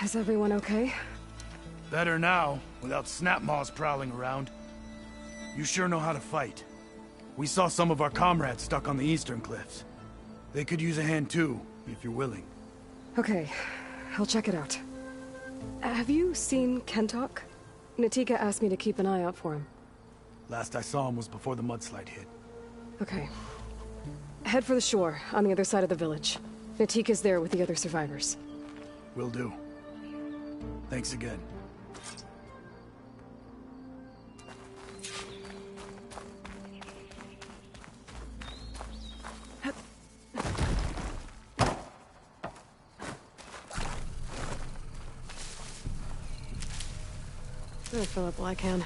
Is everyone okay? Better now, without snapmaws prowling around. You sure know how to fight. We saw some of our comrades stuck on the eastern cliffs. They could use a hand too, if you're willing. Okay, I'll check it out. Have you seen Kentok? Natika asked me to keep an eye out for him. Last I saw him was before the mudslide hit. Okay. Head for the shore, on the other side of the village. Natika's there with the other survivors. Will do. Thanks again. I'll fill up while I can.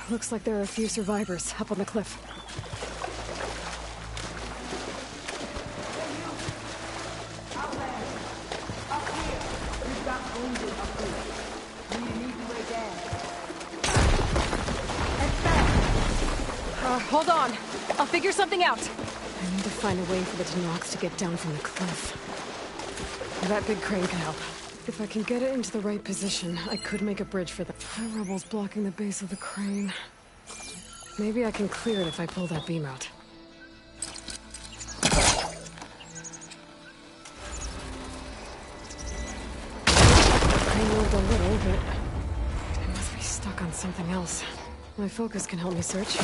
Looks like there are a few survivors up on the cliff. Out there! Up here! We've got wounded up here. We need to way down. Head back! Hold on. I'll figure something out. I need to find a way for the Tanox to get down from the cliff. That big crane can help. If I can get it into the right position, I could make a bridge for the rebels blocking the base of the crane. Maybe I can clear it if I pull that beam out. The crane moved a little, but it must be stuck on something else. My focus can help me search.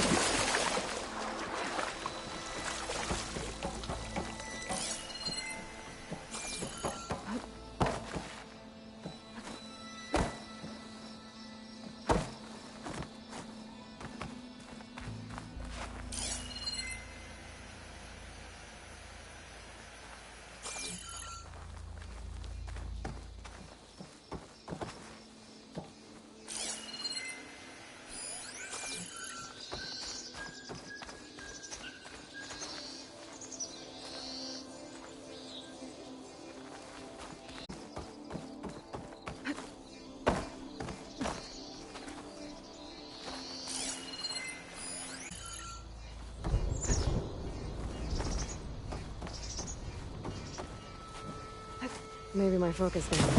Maybe my focus can help.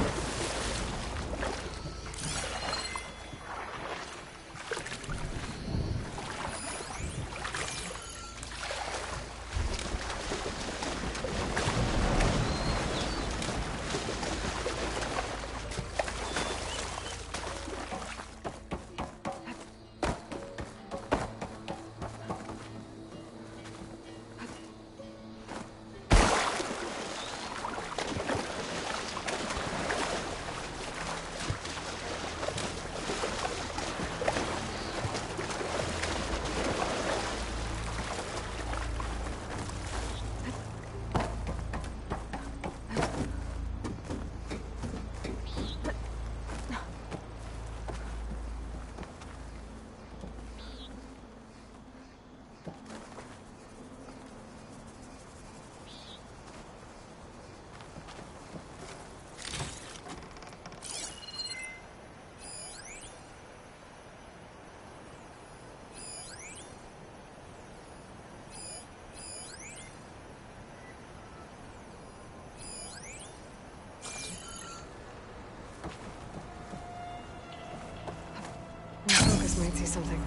Might see something.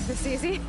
This easy?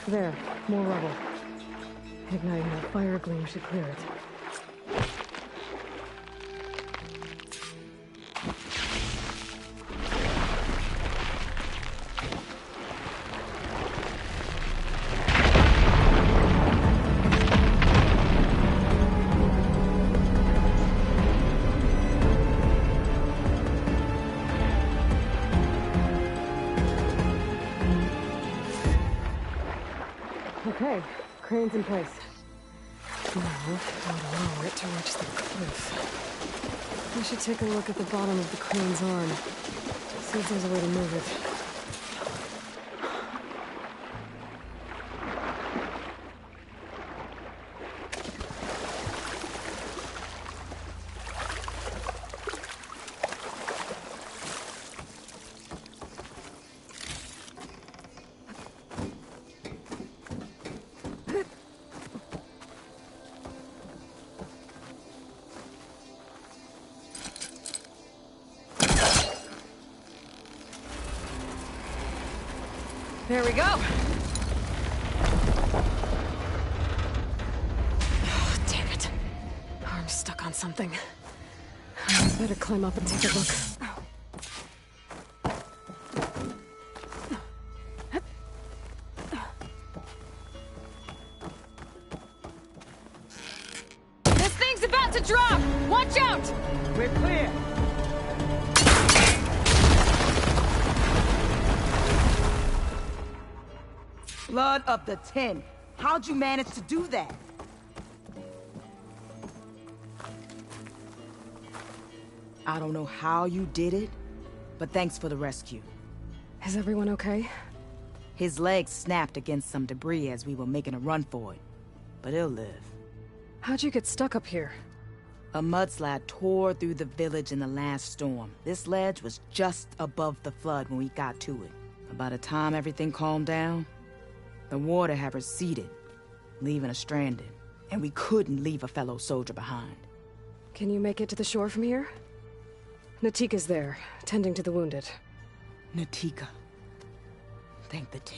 There, more rubble. Igniting that fire gleam should clear it. Okay, crane's in place. Now, I'll lower it to reach the cliff. I should take a look at the bottom of the crane's arm. See if there's a way to move it. There we go. Oh, damn it. Arm's stuck on something. I better climb up and take a look. This thing's about to drop! Watch out! We're clear. Blood of the 10. How'd you manage to do that? I don't know how you did it, but thanks for the rescue. Is everyone okay? His legs snapped against some debris as we were making a run for it, but he'll live. How'd you get stuck up here? A mudslide tore through the village in the last storm. This ledge was just above the flood when we got to it. But by the time everything calmed down, the water had receded, leaving us stranded, and we couldn't leave a fellow soldier behind. Can you make it to the shore from here? Natika's there, tending to the wounded. Natika. Thank the tin.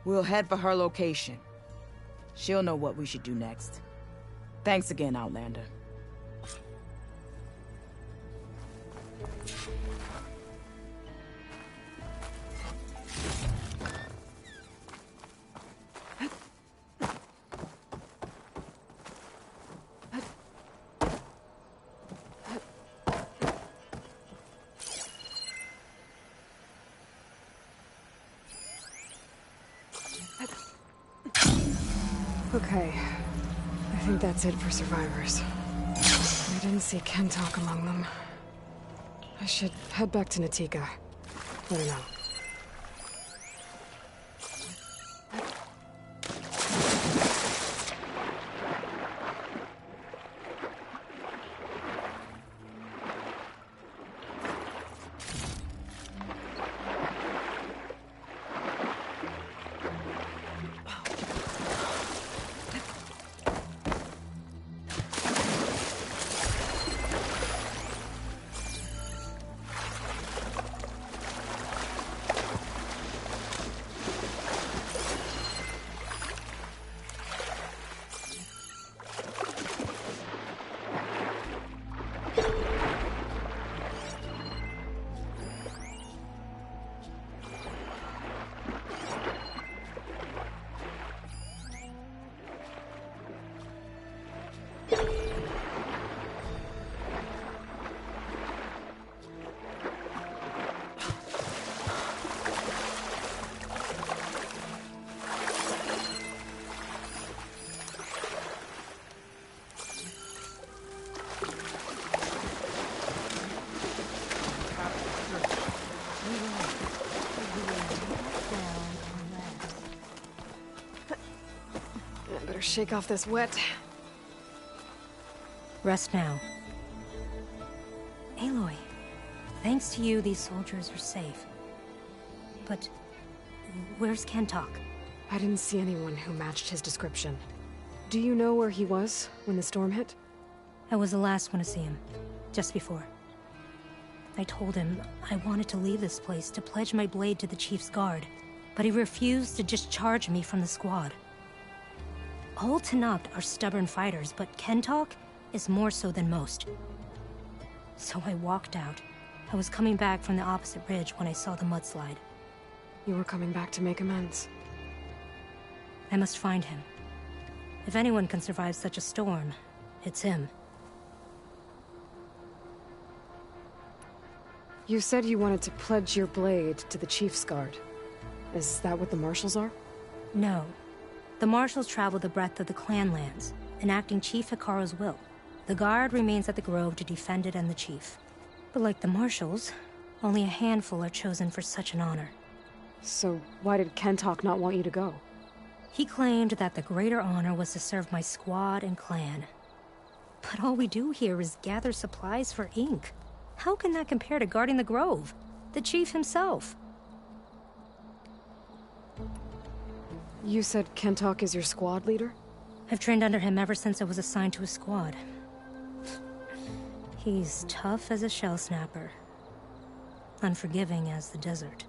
We'll head for her location. She'll know what we should do next. Thanks again, Outlander. Okay. I think that's it for survivors. I didn't see Kentalk among them. I should head back to Natika. Let her know. Better shake off this wet. Rest now. Aloy, thanks to you, these soldiers are safe. But where's Kentalk? I didn't see anyone who matched his description. Do you know where he was when the storm hit? I was the last one to see him, just before. I told him I wanted to leave this place to pledge my blade to the Chief's guard, but he refused to discharge me from the squad. All Tenakth are stubborn fighters, but Kentalk is more so than most. So I walked out. I was coming back from the opposite ridge when I saw the mudslide. You were coming back to make amends. I must find him. If anyone can survive such a storm, it's him. You said you wanted to pledge your blade to the Chief's guard. Is that what the Marshals are? No. The Marshals travel the breadth of the clan lands, enacting Chief Hikaru's will. The Guard remains at the Grove to defend it and the Chief. But like the Marshals, only a handful are chosen for such an honor. So why did Kentalk not want you to go? He claimed that the greater honor was to serve my squad and clan. But all we do here is gather supplies for ink. How can that compare to guarding the Grove? The Chief himself. You said Kentalk is your squad leader? I've trained under him ever since I was assigned to a squad. He's tough as a shell snapper. Unforgiving as the desert.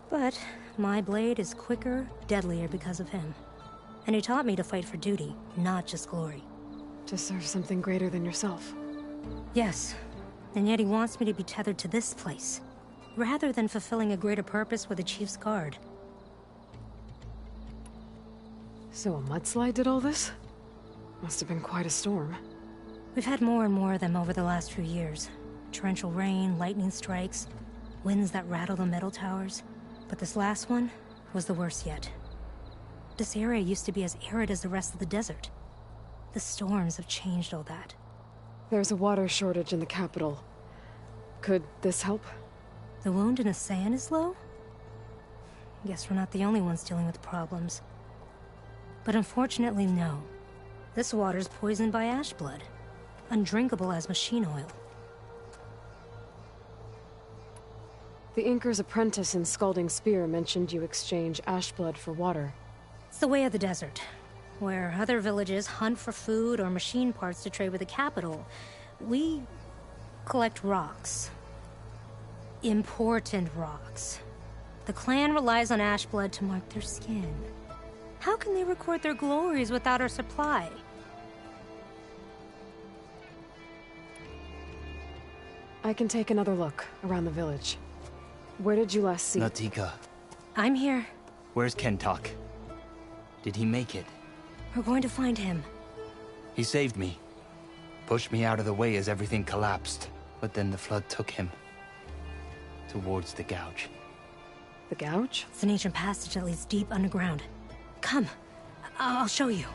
But my blade is quicker, deadlier because of him. And he taught me to fight for duty, not just glory. To serve something greater than yourself? Yes. And yet he wants me to be tethered to this place, rather than fulfilling a greater purpose with the Chief's guard. So a mudslide did all this? Must have been quite a storm. We've had more and more of them over the last few years. Torrential rain, lightning strikes, winds that rattle the metal towers. But this last one was the worst yet. This area used to be as arid as the rest of the desert. The storms have changed all that. There's a water shortage in the capital. Could this help? The wound in Asan is low? Guess we're not the only ones dealing with problems. But unfortunately, no. This water's poisoned by ash blood. Undrinkable as machine oil. The Inker's apprentice in Scalding Spear mentioned you exchange ash blood for water. It's the way of the desert, where other villages hunt for food or machine parts to trade with the capital. We collect rocks. Important rocks. The clan relies on ash blood to mark their skin. How can they record their glories without our supply? I can take another look around the village. Where did you last see? Natika, I'm here. where's Kentok? Did he make it? We're going to find him. He saved me. Pushed me out of the way as everything collapsed. But then the flood took him. Towards the gouge. The gouge? It's an ancient passage that leads deep underground. Come. I'll show you.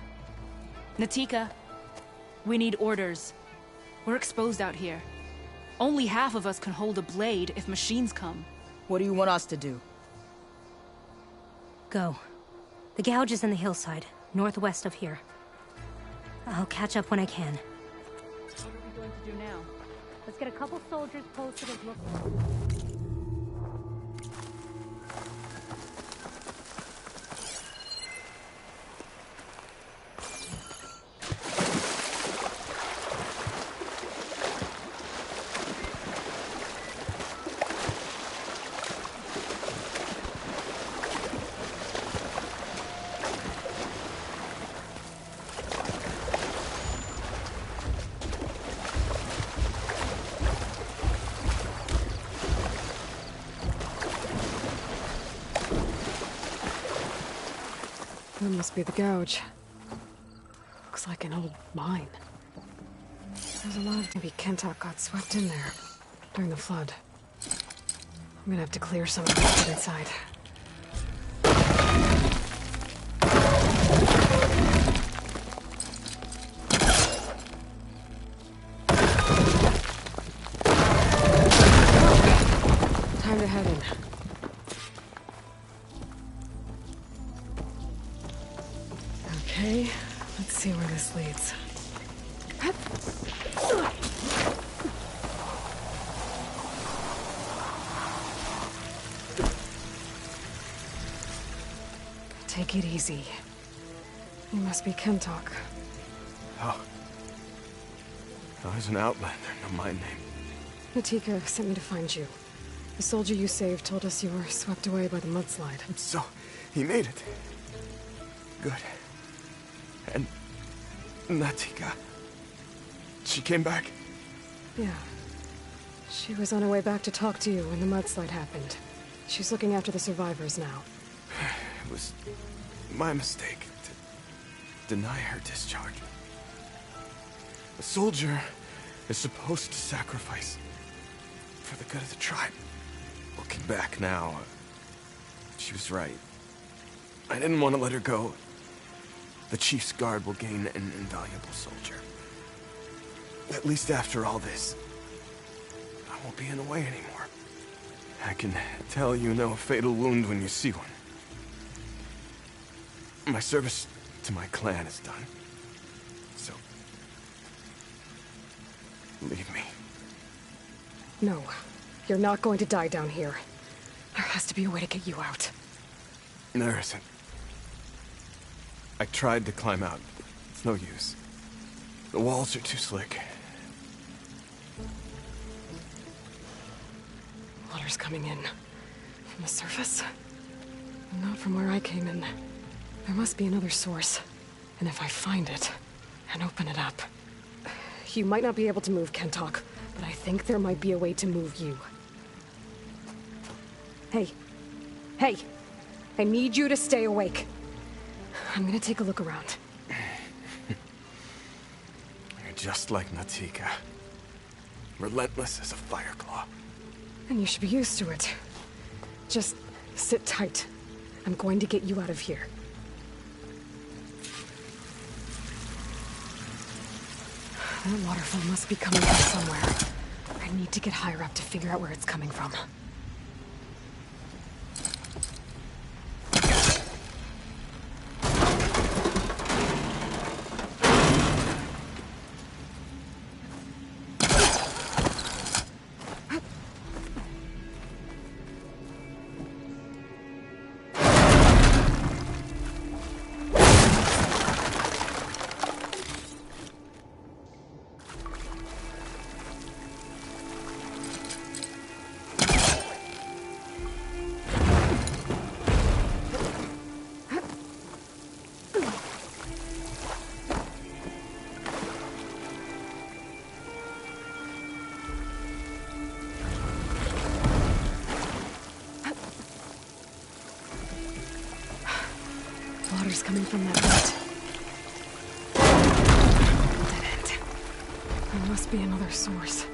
Natika, we need orders. We're exposed out here. Only half of us can hold a blade if machines come. What do you want us to do? Go. The gouge is in the hillside, northwest of here. I'll catch up when I can. What are we going to do now? Let's get a couple soldiers posted as look. That must be the gouge. Looks like an old mine. There's a lot of... Maybe Kentok got swept in there during the flood. I'm gonna have to clear some of the stuff inside. Time to head in. Okay, let's see where this leads. Take it easy. You must be Kentok. Oh. I was an outlander, no my name. Natika sent me to find you. The soldier you saved told us you were swept away by the mudslide. So, he made it. Good. And Natika, she came back? Yeah. She was on her way back to talk to you when the mudslide happened. She's looking after the survivors now. It was my mistake to deny her discharge. A soldier is supposed to sacrifice for the good of the tribe. Looking back now, she was right. I didn't want to let her go. The chief's guard will gain an invaluable soldier. At least after all this, I won't be in the way anymore. I can tell you know a fatal wound when you see one. My service to my clan is done. So, leave me. No, you're not going to die down here. There has to be a way to get you out. There isn't. I tried to climb out. It's no use. The walls are too slick. Water's coming in. From the surface? Not from where I came in. There must be another source. And if I find it, and open it up... You might not be able to move Kentok, but I think there might be a way to move you. Hey. Hey! I need you to stay awake. I'm gonna take a look around. You're just like Natika. Relentless as a fireclaw. And you should be used to it. Just sit tight. I'm going to get you out of here. That waterfall must be coming from somewhere. I need to get higher up to figure out where it's coming from. coming from that vent. Dead end. There must be another source.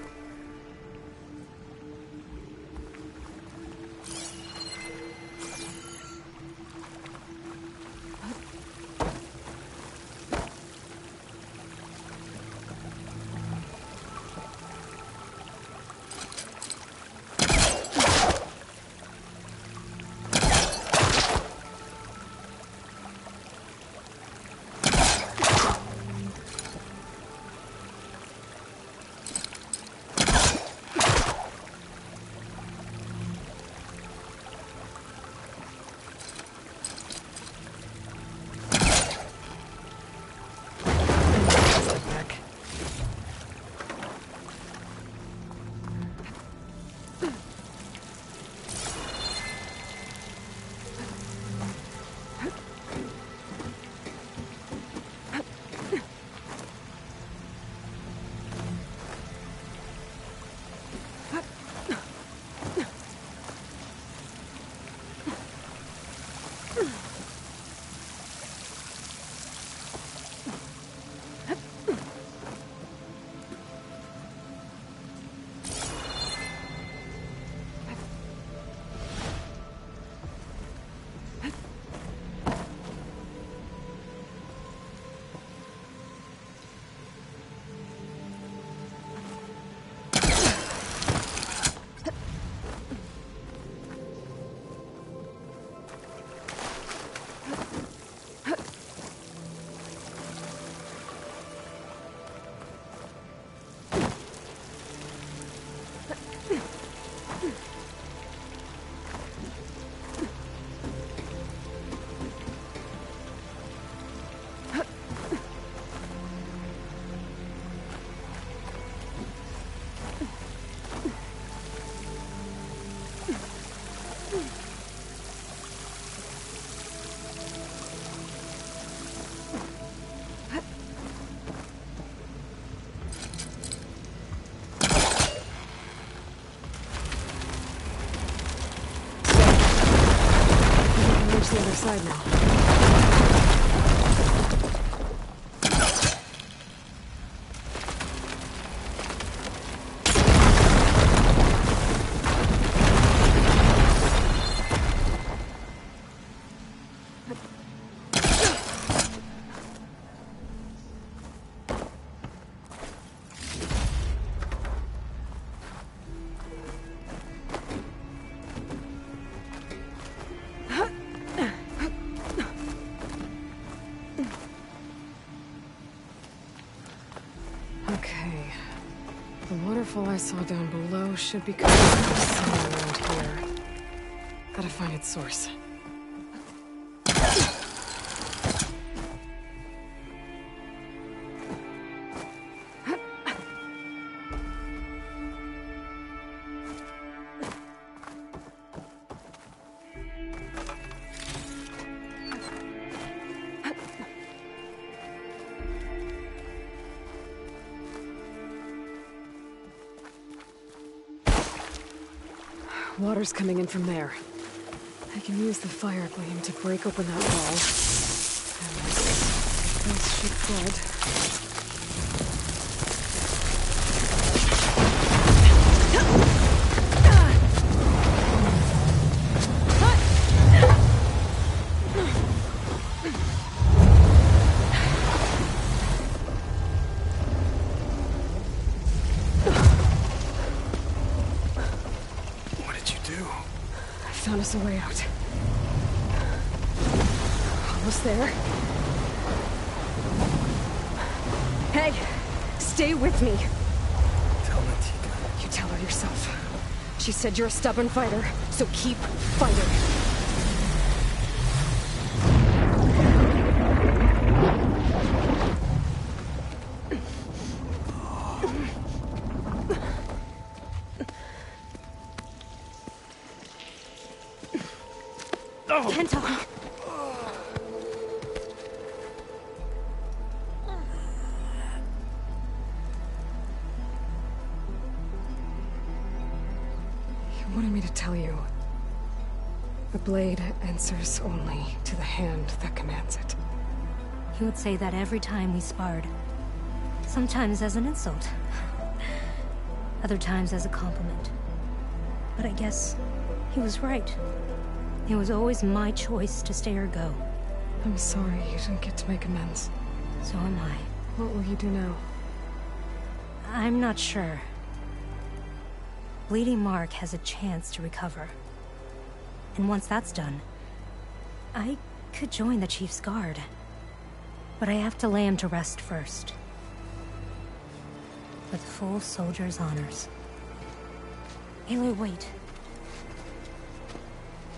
The other side now. Okay. The waterfall I saw down below should be coming from somewhere around here. Gotta find its source. Water's coming in from there. I can use the fire gleam to break open that wall. And this should flood. Found us a way out. Almost there. Hey, stay with me. Tell Natika. You tell her yourself. She said you're a stubborn fighter, so keep fighting. Kento. You wanted me to tell you. The blade answers only to the hand that commands it. He would say that every time we sparred. Sometimes as an insult. Other times as a compliment. But I guess he was right. It was always my choice to stay or go. I'm sorry you didn't get to make amends. So am I. What will you do now? I'm not sure. Bleeding Mark has a chance to recover. And once that's done, I could join the Chief's Guard. But I have to lay him to rest first. With full soldier's honors. Aloy, wait.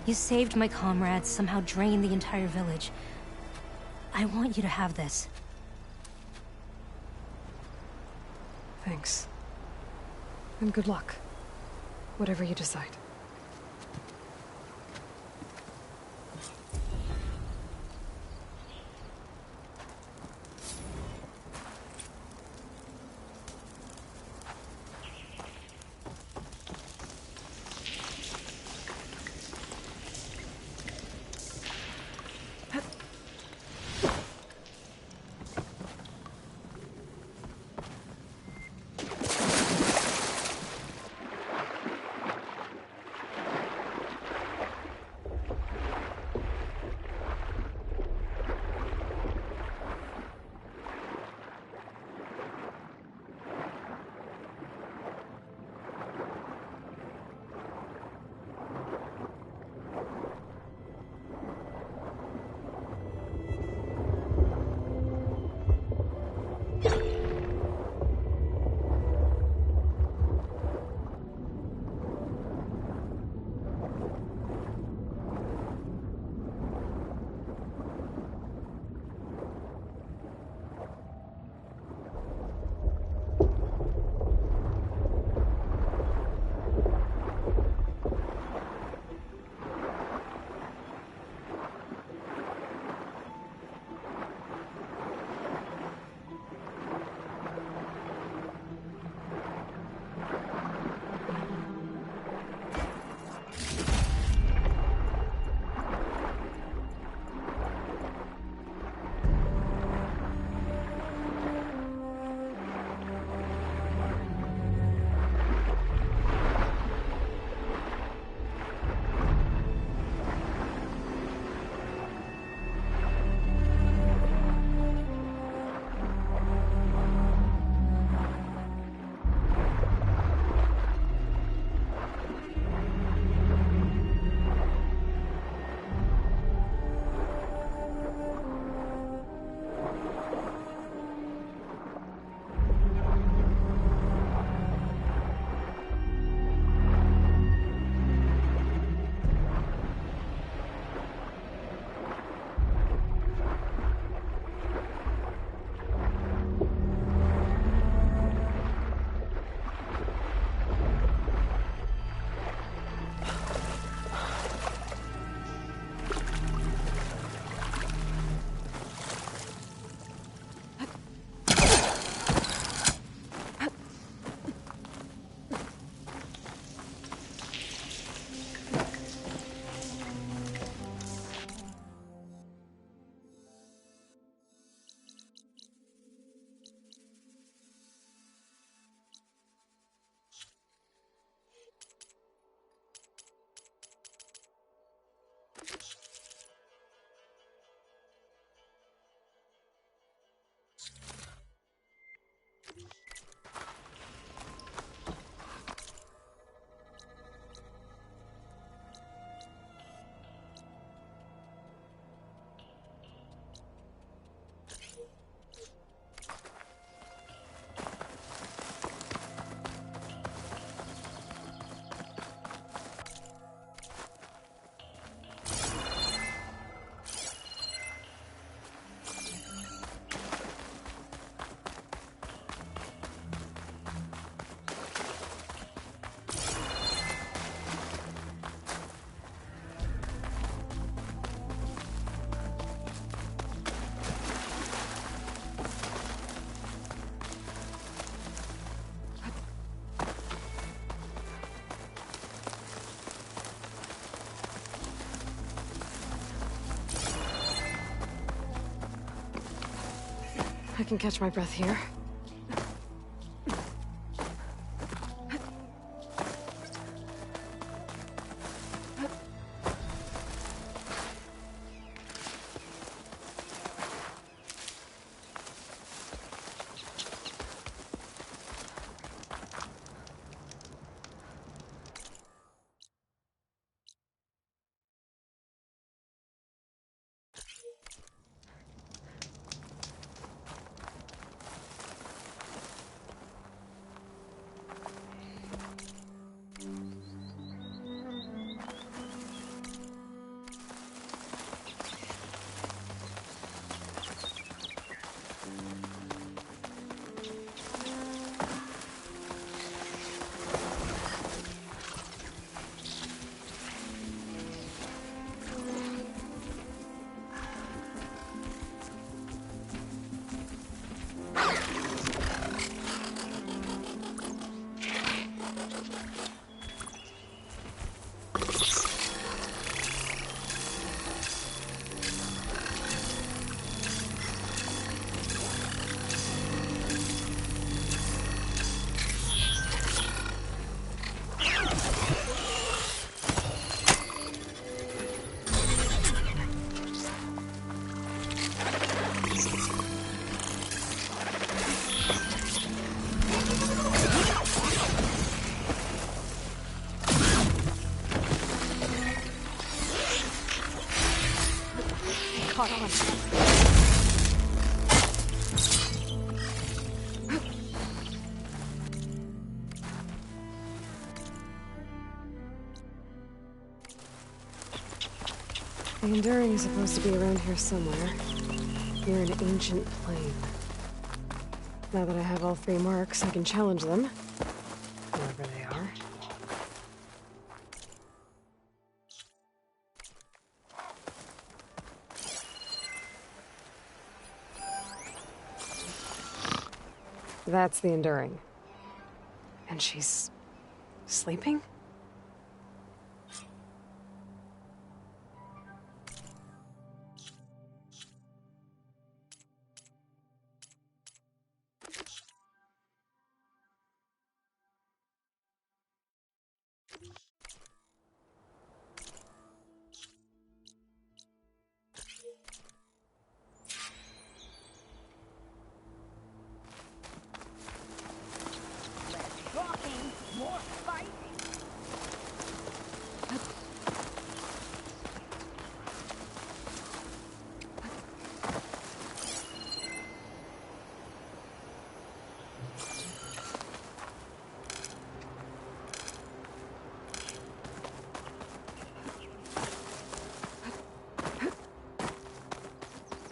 You saved my comrades, somehow drained the entire village. I want you to have this. Thanks. And good luck. Whatever you decide. I can catch my breath here. Caught on. The Enduring is supposed to be around here somewhere, near an ancient plane. Now that I have all 3 marks, I can challenge them, wherever they are. That's the Enduring. And she's sleeping?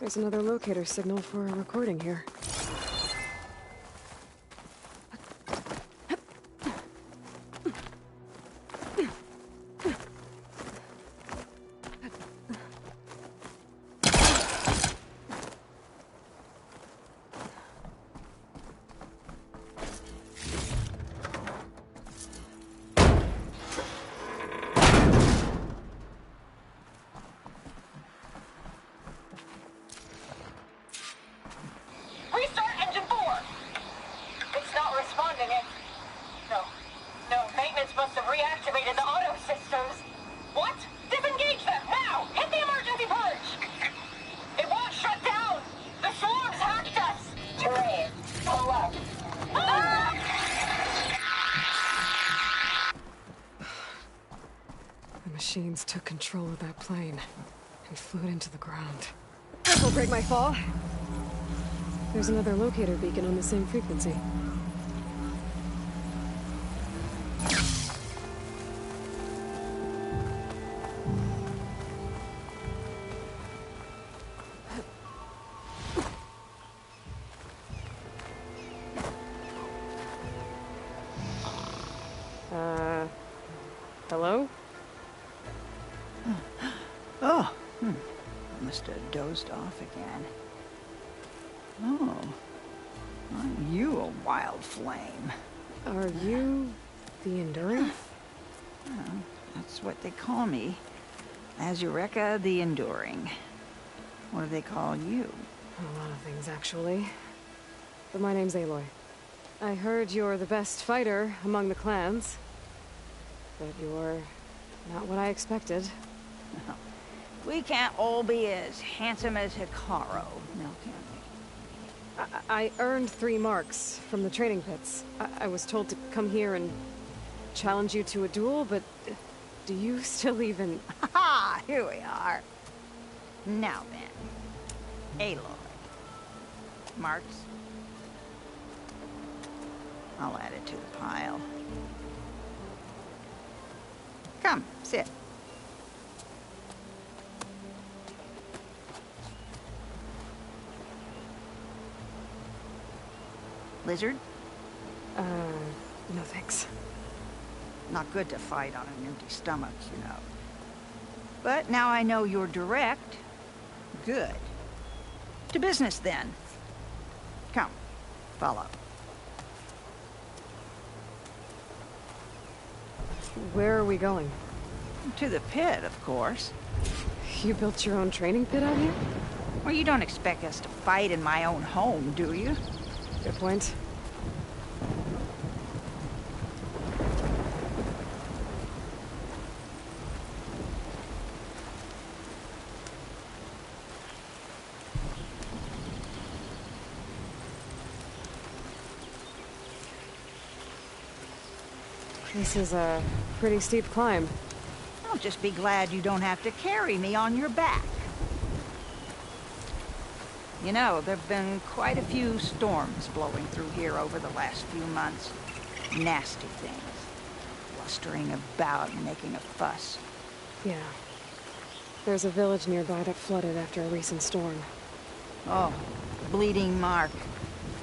There's another locator signal for a recording here. Machines took control of that plane and flew it into the ground. This will break my fall. There's another locator beacon on the same frequency. Hello? Oh, must have dozed off again. Oh, aren't you a wild flame? Are you the Enduring? Well, that's what they call me. Azureka the Enduring. What do they call you? A lot of things, actually. but my name's Aloy. I heard you're the best fighter among the clans, but you're not what I expected. We can't all be as handsome as Hikaru, now can we? I earned 3 marks from the training pits. I was told to come here and challenge you to a duel, but do you still even... Ha! Here we are. Now then, Aloy. Marks. I'll add it to the pile. Come, sit. Lizard? No thanks. Not good to fight on an empty stomach, you know. But now I know you're direct. Good. To business, then. Come, follow. Where are we going? To the pit, of course. You built your own training pit out here? Well, you don't expect us to fight in my own home, do you? Good point. This is a pretty steep climb. I'll just be glad you don't have to carry me on your back. You know, there've been quite a few storms blowing through here over the last few months. Nasty things. Blustering about and making a fuss. Yeah. There's a village nearby that flooded after a recent storm. Oh, Bleeding Mark.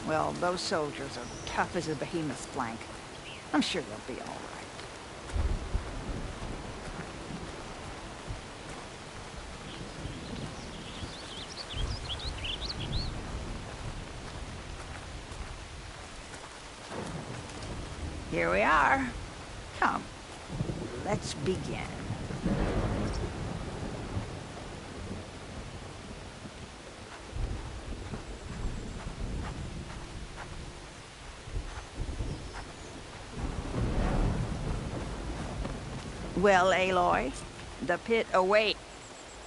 Well, those soldiers are tough as a behemoth's flank. I'm sure they'll be all right. Here we are. Come, let's begin. Well, Aloy, the pit awaits.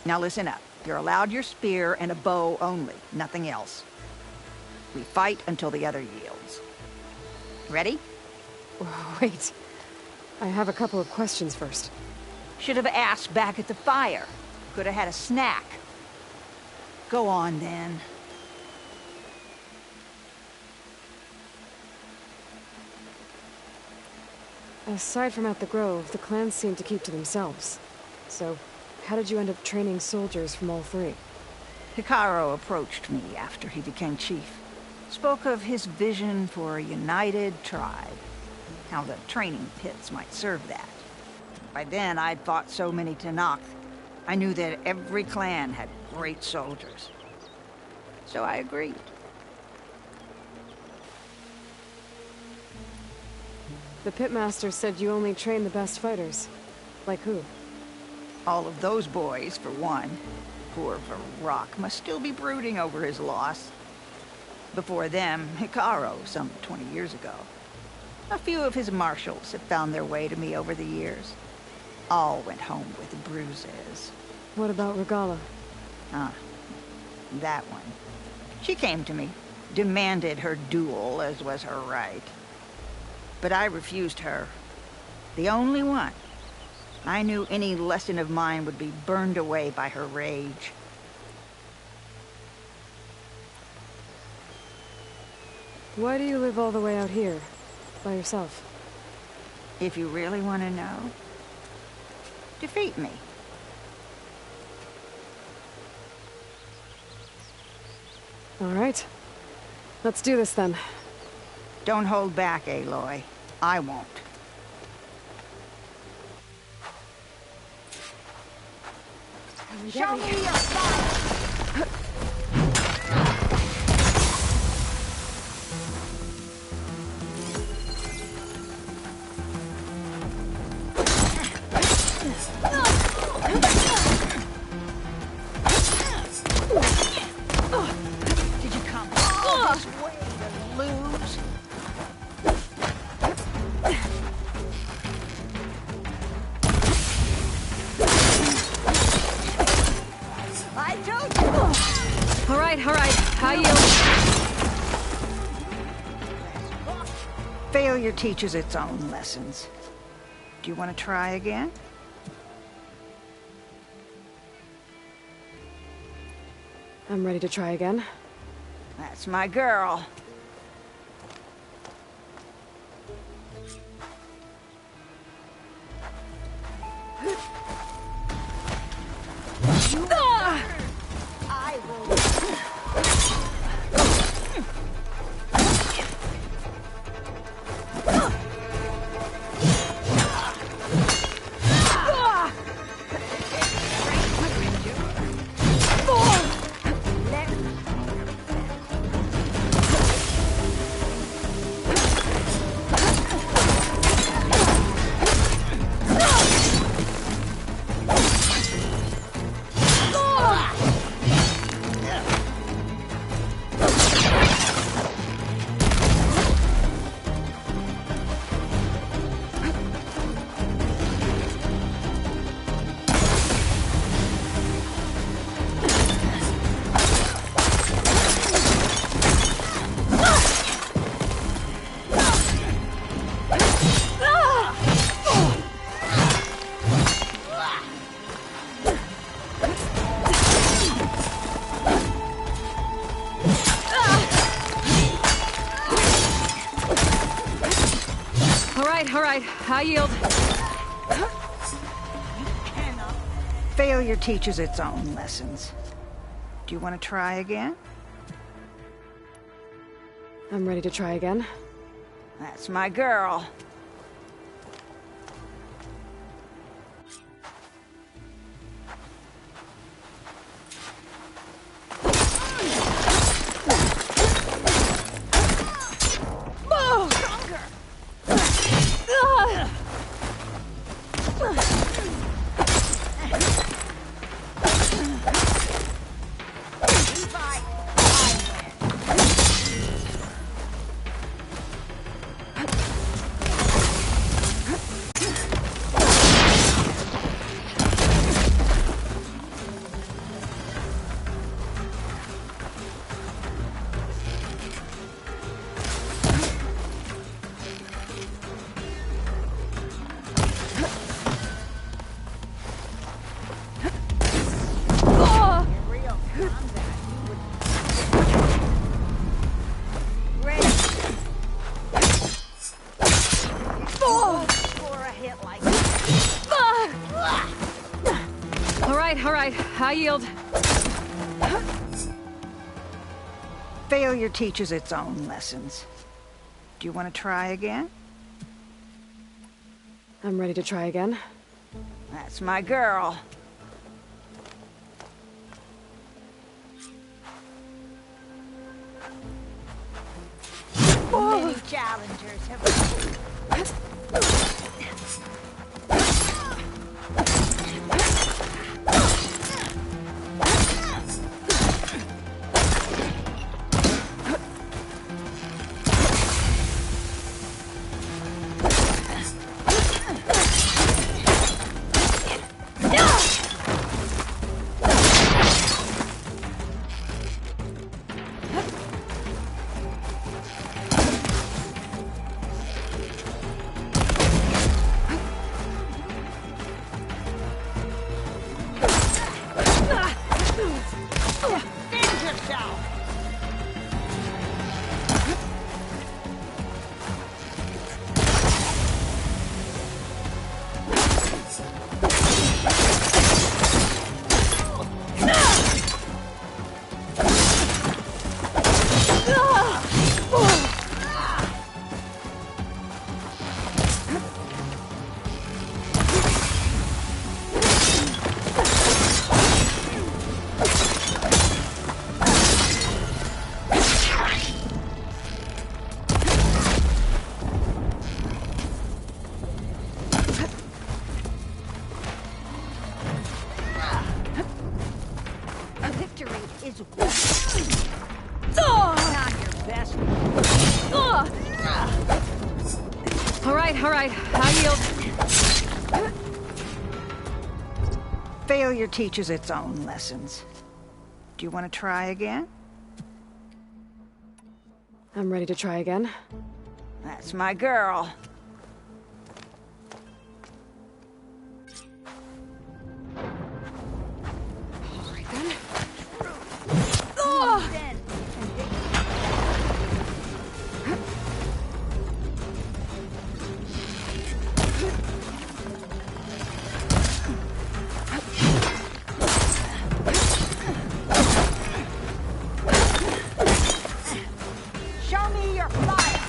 Now listen up. You're allowed your spear and a bow only, nothing else. We fight until the other yields. Ready? Wait. I have a couple of questions first. Should have asked back at the fire. Could have had a snack. Go on, then. Aside from at the Grove, the clans seem to keep to themselves. So, how did you end up training soldiers from all 3? Hikaru approached me after he became chief. Spoke of his vision for a united tribe. How the training pits might serve that. By then, I'd fought so many Tenakth. I knew that every clan had great soldiers. So I agreed. The pitmaster said you only train the best fighters. Like who? All of those boys, for one. Poor Varrock must still be brooding over his loss. Before them, Hikaru, some 20 years ago. A few of his marshals have found their way to me over the years. All went home with bruises. What about Regala? Ah, that one. She came to me, demanded her duel, as was her right. But I refused her. The only one. I knew any lesson of mine would be burned away by her rage. Why do you live all the way out here? By yourself? If you really want to know, defeat me. All right. Let's do this then. Don't hold back, Aloy. I won't. Show me your fire! Did you come all this way to all right. I yield. Failure teaches its own lessons. Do you want to try again? I'm ready to try again. That's my girl. I will. All right. I yield. Failure teaches its own lessons. Do you want to try again? I'm ready to try again. That's my girl. All right. I yield. Failure teaches its own lessons. Do you want to try again? I'm ready to try again. That's my girl. Many challengers have... All right. I yield. Failure teaches its own lessons. Do you want to try again? I'm ready to try again. That's my girl. All right then. Show me your fire!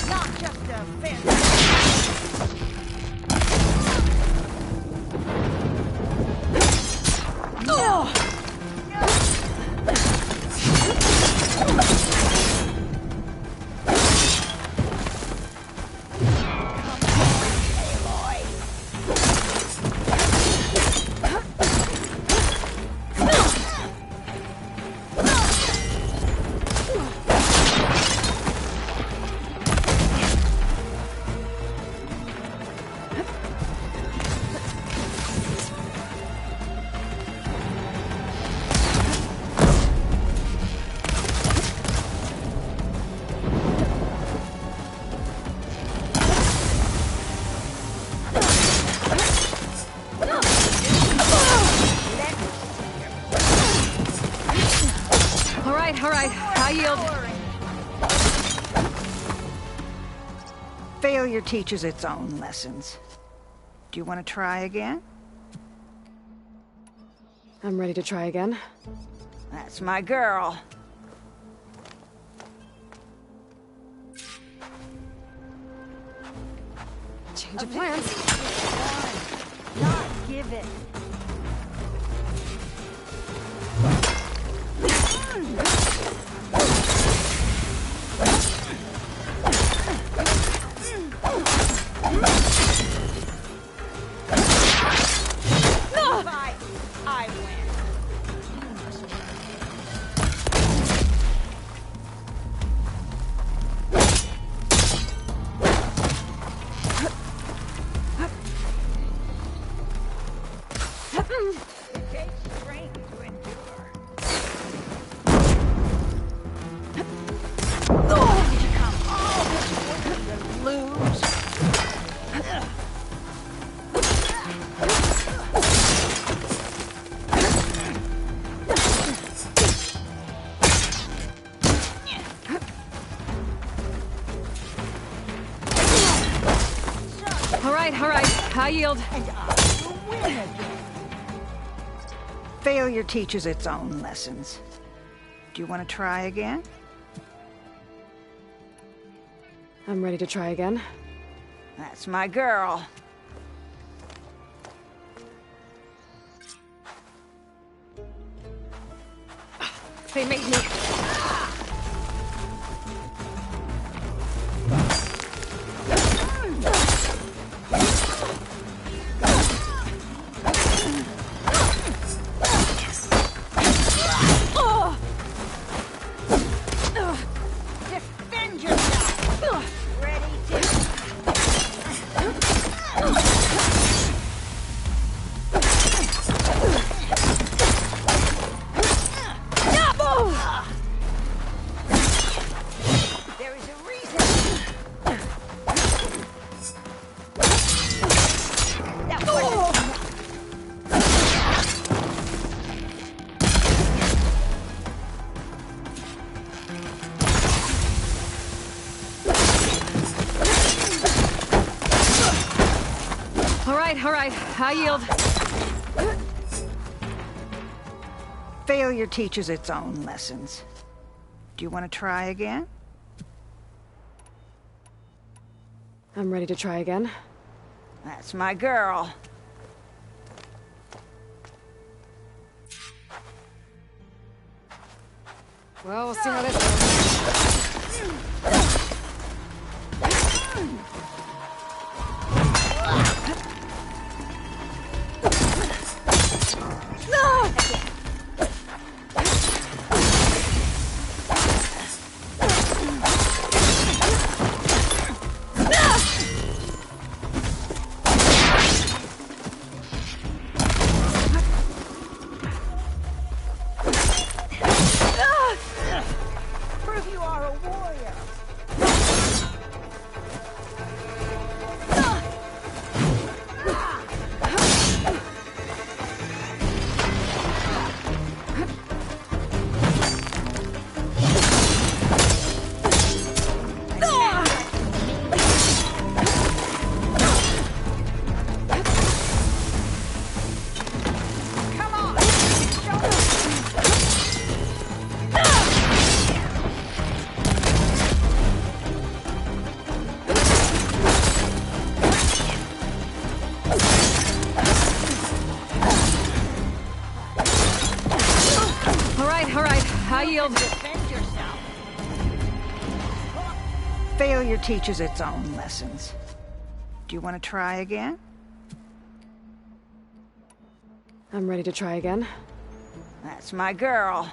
Not just a fence. All right, I yield. Failure teaches its own lessons. Do you want to try again? I'm ready to try again. That's my girl. Change of plans. Not give it. I win. It takes strength to endure. Did you come all this way to lose? All right, I yield. And I will win again. Failure teaches its own lessons. Do you want to try again? I'm ready to try again. That's my girl. They made me. Defend yourself. Ready to... There is a reason. That wasn't enough. All right, I yield. Failure teaches its own lessons. Do you want to try again? I'm ready to try again. That's my girl. Well, we'll see how this goes. yield. Defend yourself. Failure teaches its own lessons. Do you want to try again? I'm ready to try again. That's my girl.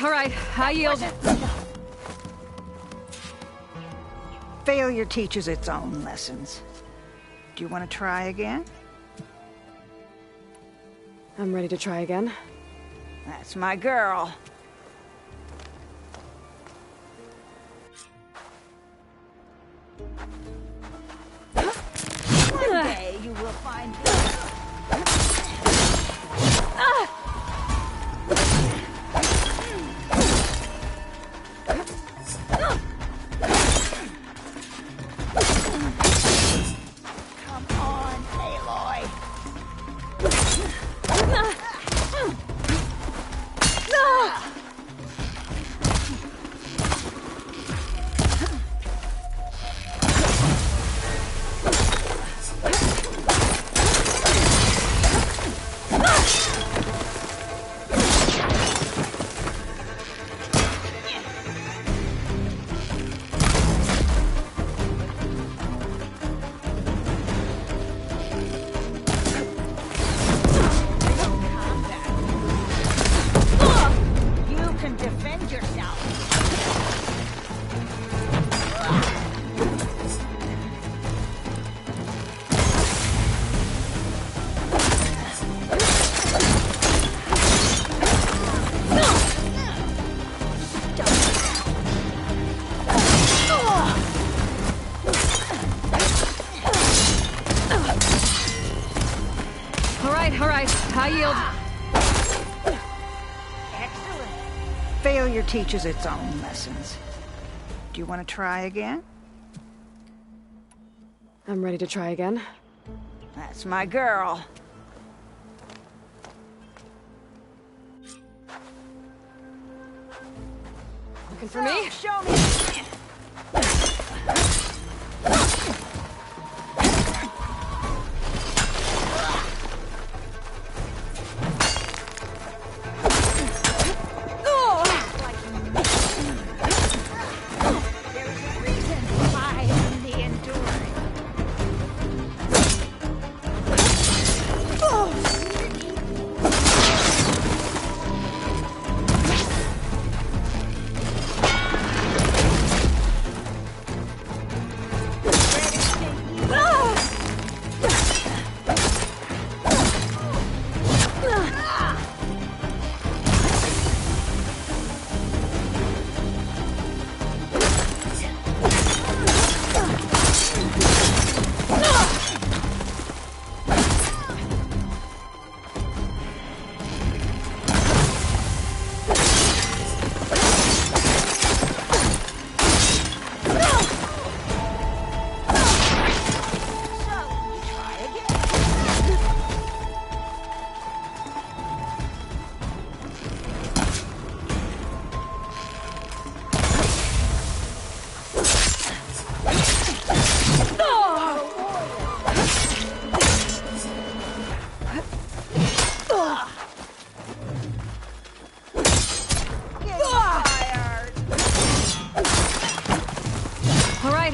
All right, I yield. Failure teaches its own lessons. Do you want to try again? I'm ready to try again. That's my girl. One day you will find I yield. Excellent. Failure teaches its own lessons. Do you want to try again? I'm ready to try again. That's my girl. Looking for me? Show me.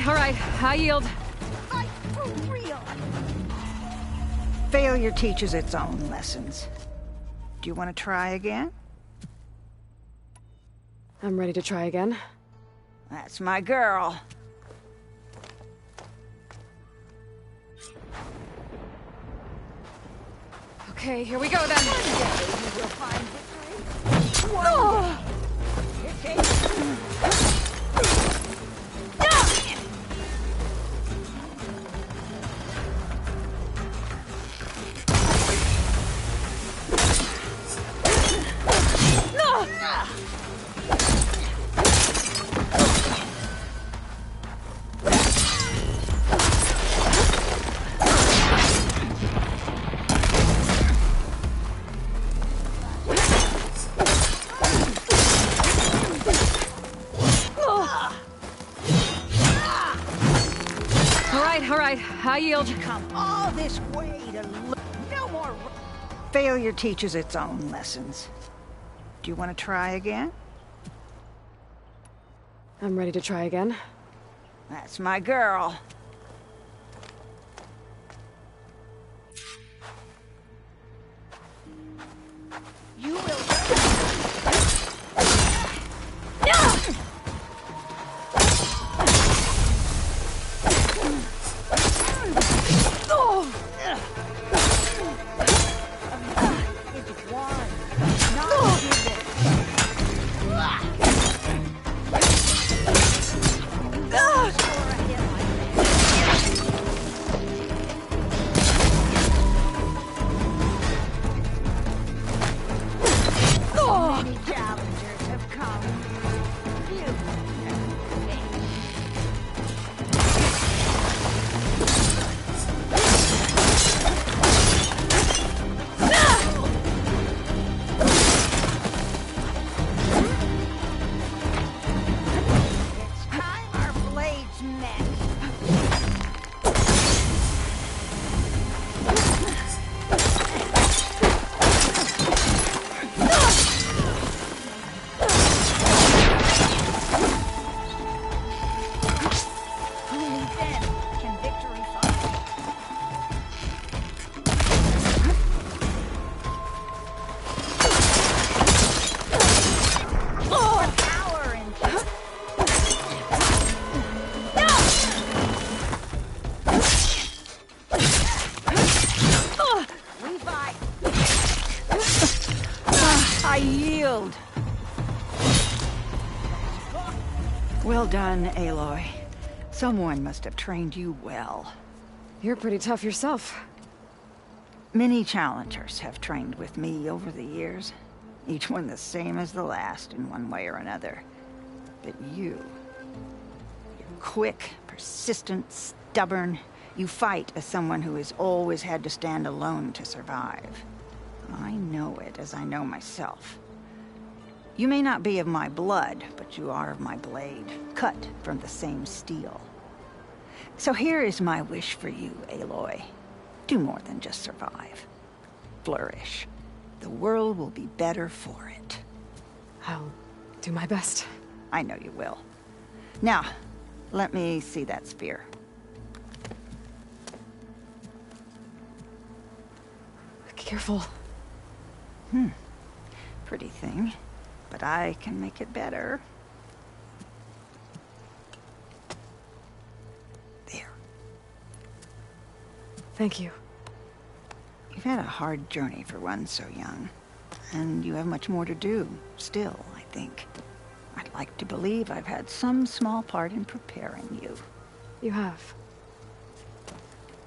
All right, I yield. Fight for real. Failure teaches its own lessons. Do you want to try again? I'm ready to try again. That's my girl. Okay, here we go then. One day you will find victory. One day. Here takes All right, I yield. Come all this way to look. No more. Failure teaches its own lessons. Do you want to try again? I'm ready to try again. That's my girl. You will. I yield. Well done, Aloy. Someone must have trained you well. You're pretty tough yourself. Many challengers have trained with me over the years. Each one the same as the last in one way or another. But you're quick, persistent, stubborn. You fight as someone who has always had to stand alone to survive. I know it as I know myself. You may not be of my blood, but you are of my blade, cut from the same steel. So here is my wish for you, Aloy. Do more than just survive. Flourish. The world will be better for it. I'll do my best. I know you will. Now, let me see that spear. Careful. Pretty thing, but I can make it better. There. Thank you. You've had a hard journey for one so young, and you have much more to do, still, I think. I'd like to believe I've had some small part in preparing you. You have.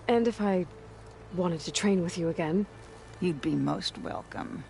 And if I wanted to train with you again... You'd be most welcome.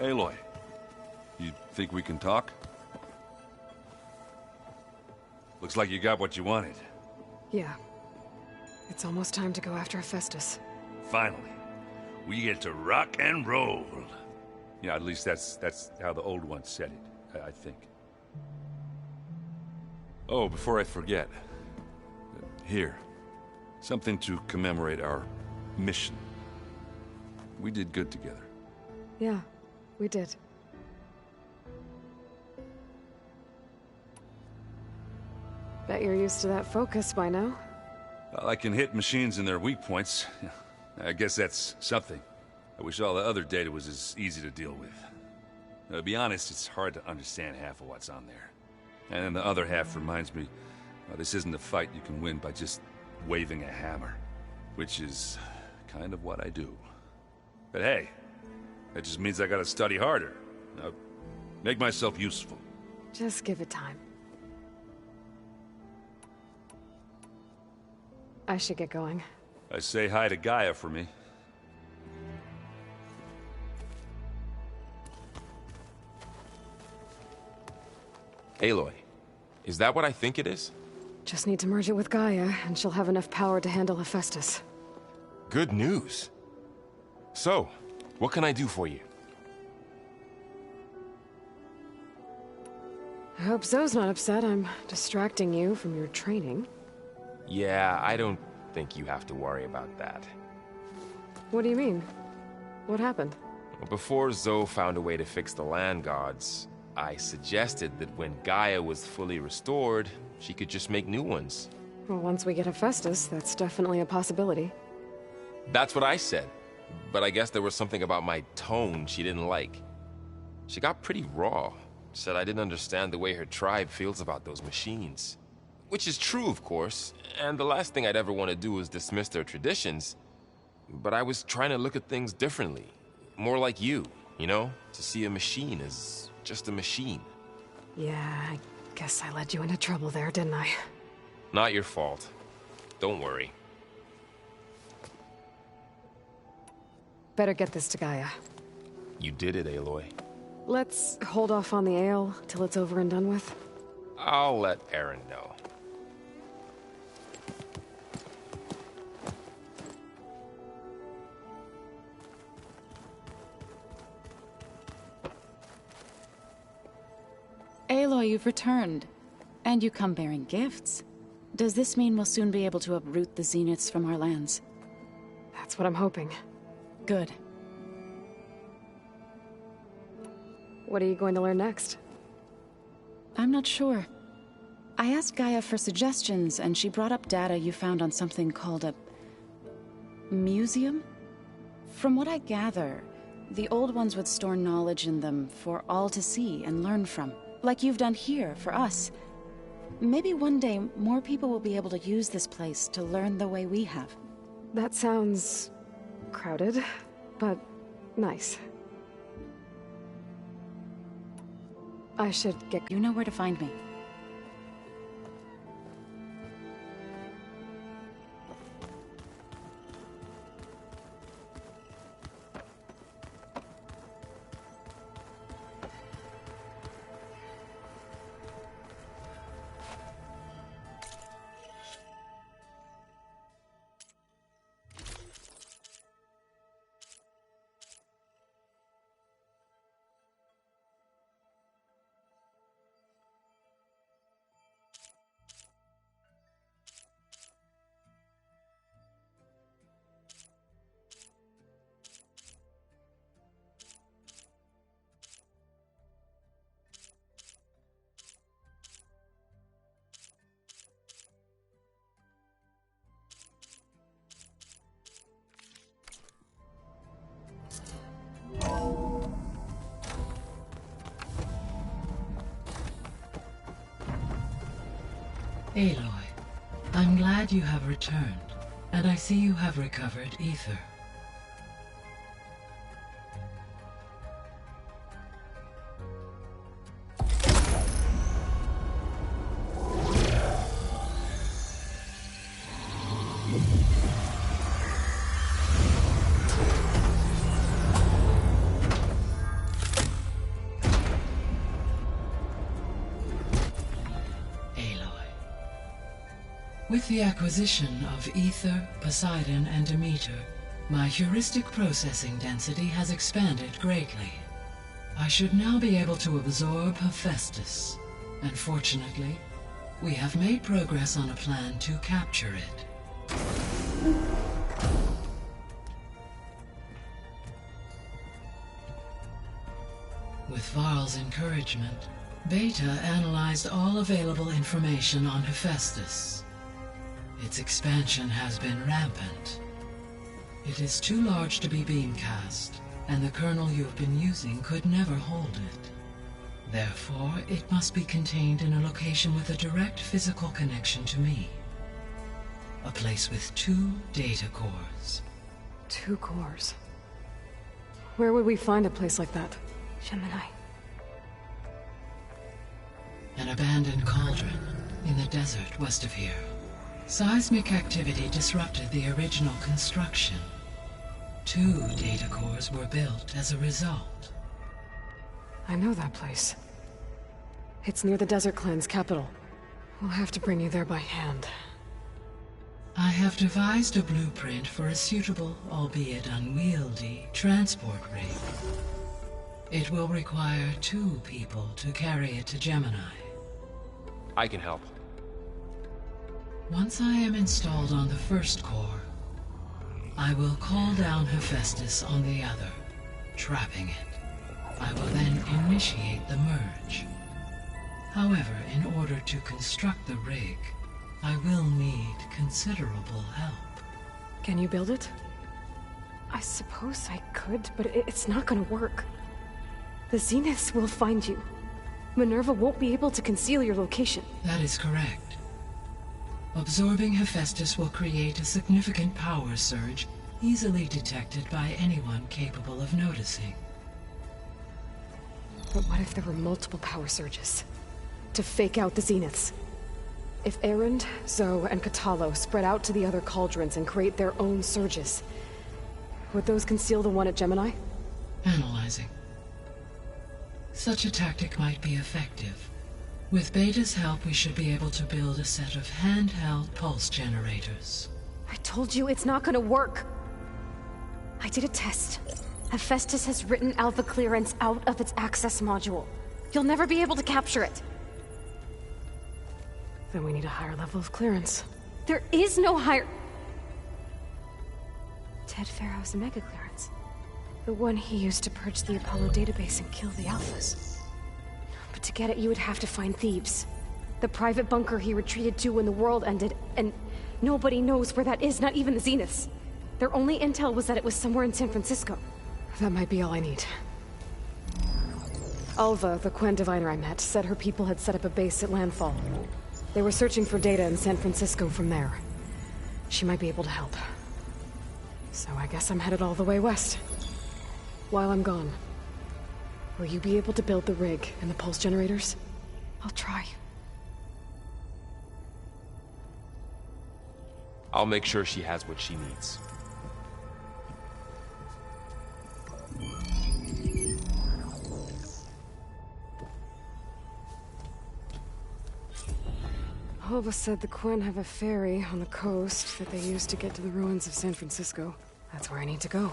Aloy, you think we can talk? Looks like you got what you wanted. Yeah. It's almost time to go after Hephaestus. Finally, we get to rock and roll. Yeah, at least that's how the old one said it, I think. Oh, before I forget. Here. Something to commemorate our mission. We did good together. Yeah, we did. Bet you're used to that focus by now. Well, I can hit machines in their weak points. I guess that's something. I wish all the other data was as easy to deal with. To be honest, it's hard to understand half of what's on there. And then the other half reminds me, this isn't a fight you can win by just waving a hammer. Which is kind of what I do. But hey, that just means I gotta study harder. Make myself useful. Just give it time. I should get going. I say hi to Gaia for me. Aloy, is that what I think it is? Just need to merge it with Gaia, and she'll have enough power to handle Hephaestus. Good news. So, what can I do for you? I hope Zoe's not upset I'm distracting you from your training. Yeah, I don't think you have to worry about that. What do you mean? What happened? Before Zoe found a way to fix the land gods, I suggested that when Gaia was fully restored, she could just make new ones. Well, once we get Hephaestus, that's definitely a possibility. That's what I said, but I guess there was something about my tone she didn't like. She got pretty raw, said I didn't understand the way her tribe feels about those machines. Which is true, of course, and the last thing I'd ever want to do is dismiss their traditions. But I was trying to look at things differently. More like you know? To see a machine as just a machine. Yeah, I guess I led you into trouble there, didn't I? Not your fault. Don't worry. Better get this to Gaia. You did it, Aloy. Let's hold off on the ale till it's over and done with. I'll let Aaron know. Aloy, you've returned. And you come bearing gifts. Does this mean we'll soon be able to uproot the Zeniths from our lands? That's what I'm hoping. Good. What are you going to learn next? I'm not sure. I asked Gaia for suggestions, and she brought up data you found on something called a... museum? From what I gather, the old ones would store knowledge in them for all to see and learn from. Like you've done here, for us. Maybe one day, more people will be able to use this place to learn the way we have. That sounds... crowded, but nice. I should get... You know where to find me. Aloy, I'm glad you have returned, and I see you have recovered Ether. With the acquisition of Ether, Poseidon, and Demeter, my heuristic processing density has expanded greatly. I should now be able to absorb Hephaestus, and fortunately, we have made progress on a plan to capture it. With Varl's encouragement, Beta analyzed all available information on Hephaestus. Its expansion has been rampant. It is too large to be beamcast, and the kernel you've been using could never hold it. Therefore, it must be contained in a location with a direct physical connection to me. A place with 2 data cores. 2 cores? Where would we find a place like that? Gemini. An abandoned cauldron in the desert west of here. Seismic activity disrupted the original construction. 2 data cores were built as a result. I know that place. It's near the Desert Clan's capital. We'll have to bring you there by hand. I have devised a blueprint for a suitable, albeit unwieldy, transport rig. It will require 2 people to carry it to Gemini. I can help. Once I am installed on the first core, I will call down Hephaestus on the other, trapping it. I will then initiate the merge. However, in order to construct the rig, I will need considerable help. Can you build it? I suppose I could, but it's not gonna work. The Zeniths will find you. Minerva won't be able to conceal your location. That is correct. Absorbing Hephaestus will create a significant power surge, easily detected by anyone capable of noticing. But what if there were multiple power surges? To fake out the Zeniths? If Erend, Zoe, and Katalo spread out to the other cauldrons and create their own surges, would those conceal the one at Gemini? Analyzing. Such a tactic might be effective. With Beta's help, we should be able to build a set of handheld pulse generators. I told you it's not gonna work! I did a test. Hephaestus has written Alpha clearance out of its access module. You'll never be able to capture it. Then we need a higher level of clearance. There is no higher... Ted Pharaoh's mega clearance. The one he used to purge the Apollo database and kill the Alphas. But to get it, you would have to find Thebes. The private bunker he retreated to when the world ended, and nobody knows where that is, not even the Zeniths. Their only intel was that it was somewhere in San Francisco. That might be all I need. Alva, the Quen diviner I met, said her people had set up a base at landfall. They were searching for data in San Francisco from there. She might be able to help. So I guess I'm headed all the way west. While I'm gone, will you be able to build the rig and the pulse generators? I'll try. I'll make sure she has what she needs. Alva said the Quen have a ferry on the coast that they use to get to the ruins of San Francisco. That's where I need to go.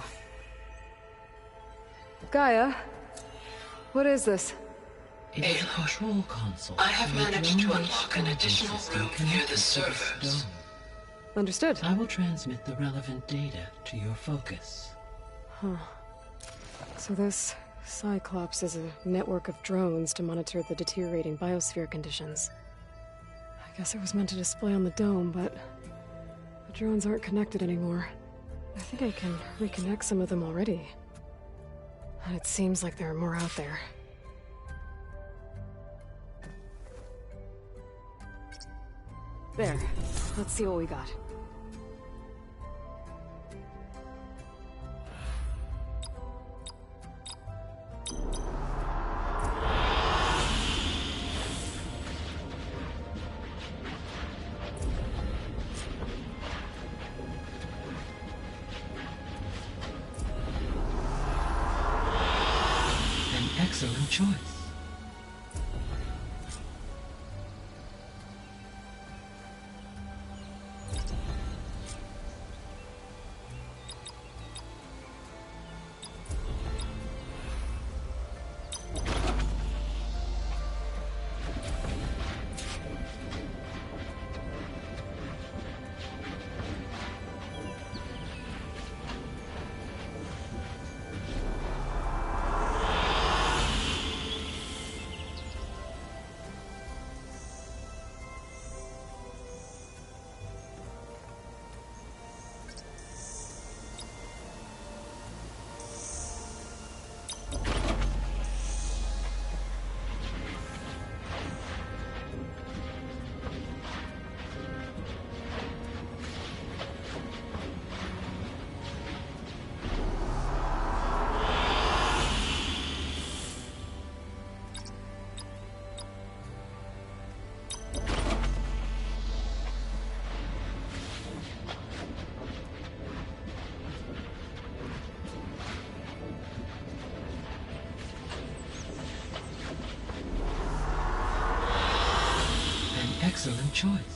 Gaia? What is this? It is a control console. I have managed to unlock an additional room near the servers. Understood. I will transmit the relevant data to your focus. Huh. So this Cyclops is a network of drones to monitor the deteriorating biosphere conditions. I guess it was meant to display on the dome, but the drones aren't connected anymore. I think I can reconnect some of them already. And it seems like there are more out there. There. Let's see what we got. Excellent choice. excellent choice.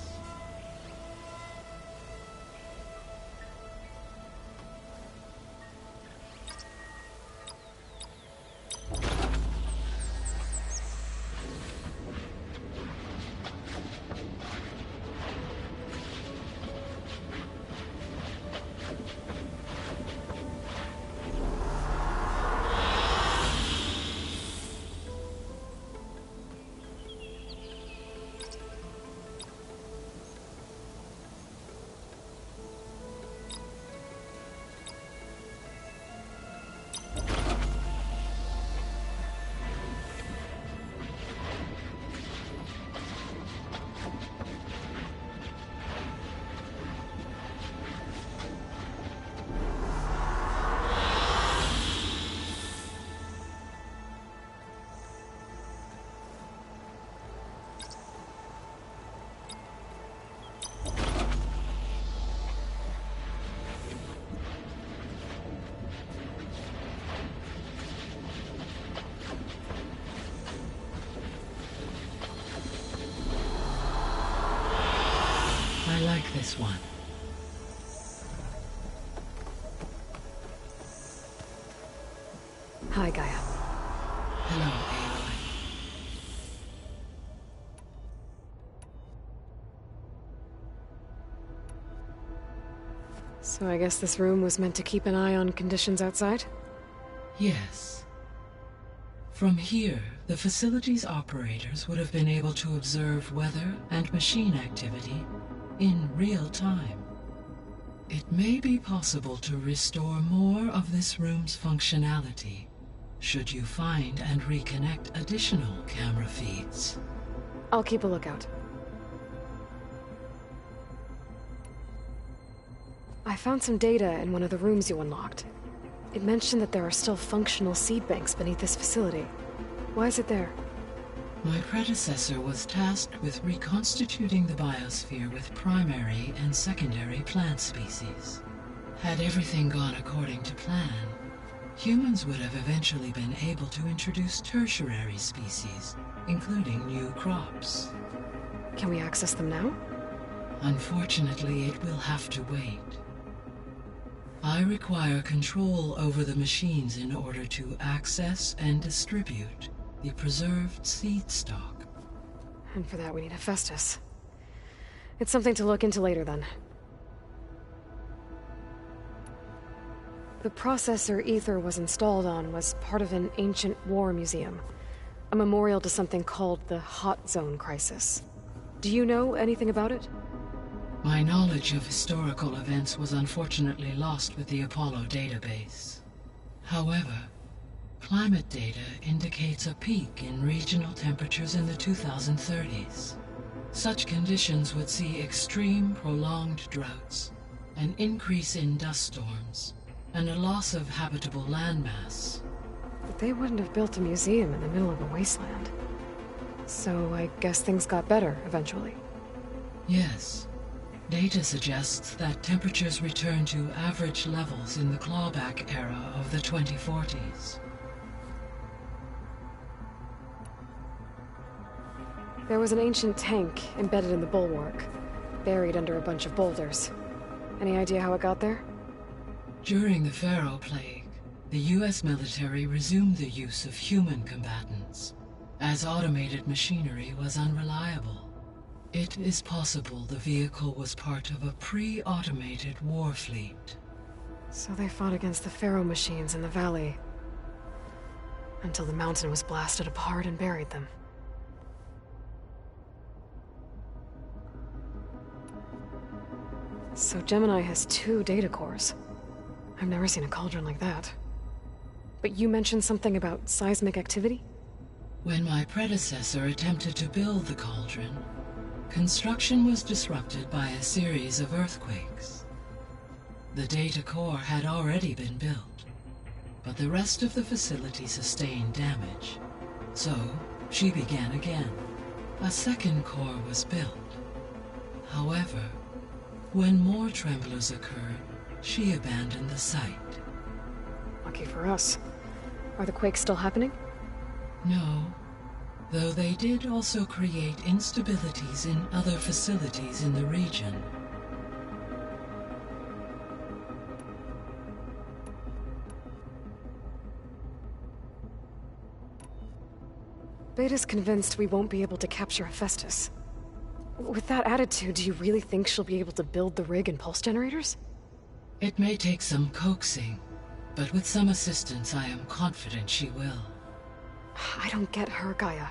I like this one. Hi, Gaia. Hello, Aloy. So I guess this room was meant to keep an eye on conditions outside? Yes. From here, the facility's operators would have been able to observe weather and machine activity in real time. It may be possible to restore more of this room's functionality should you find and reconnect additional camera feeds. I'll keep a lookout. I found some data in one of the rooms you unlocked. It mentioned that there are still functional seed banks beneath this facility. Why is it there? My predecessor was tasked with reconstituting the biosphere with primary and secondary plant species. Had everything gone according to plan, humans would have eventually been able to introduce tertiary species, including new crops. Can we access them now? Unfortunately, it will have to wait. I require control over the machines in order to access and distribute the preserved seed stock. And for that we need Hephaestus. It's something to look into later then. The processor Ether was installed on was part of an ancient war museum. A memorial to something called the Hot Zone Crisis. Do you know anything about it? My knowledge of historical events was unfortunately lost with the Apollo database. However, climate data indicates a peak in regional temperatures in the 2030s. Such conditions would see extreme, prolonged droughts, an increase in dust storms, and a loss of habitable landmass. But they wouldn't have built a museum in the middle of a wasteland. So I guess things got better eventually. Yes. Data suggests that temperatures returned to average levels in the clawback era of the 2040s. There was an ancient tank embedded in the bulwark, buried under a bunch of boulders. Any idea how it got there? During the Pharaoh Plague, the US military resumed the use of human combatants, as automated machinery was unreliable. It is possible the vehicle was part of a pre-automated war fleet. So they fought against the Pharaoh machines in the valley, until the mountain was blasted apart and buried them. So Gemini has 2 data cores. I've never seen a cauldron like that. But you mentioned something about seismic activity? When my predecessor attempted to build the cauldron, construction was disrupted by a series of earthquakes. The data core had already been built, but the rest of the facility sustained damage. So, she began again. A second core was built. However, when more tremblers occurred, she abandoned the site. Lucky for us. Are the quakes still happening? No. Though they did also create instabilities in other facilities in the region. Beta's convinced we won't be able to capture Hephaestus. With that attitude, do you really think she'll be able to build the rig and pulse generators? It may take some coaxing, but with some assistance I am confident she will. I don't get her, Gaia.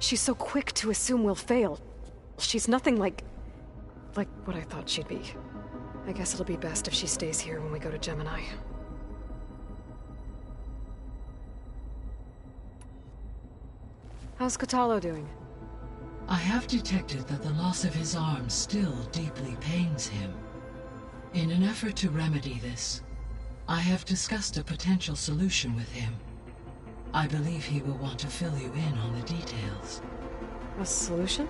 She's so quick to assume we'll fail. She's nothing like what I thought she'd be. I guess it'll be best if she stays here when we go to Gemini. How's Catalo doing? I have detected that the loss of his arm still deeply pains him. In an effort to remedy this, I have discussed a potential solution with him. I believe he will want to fill you in on the details. A solution?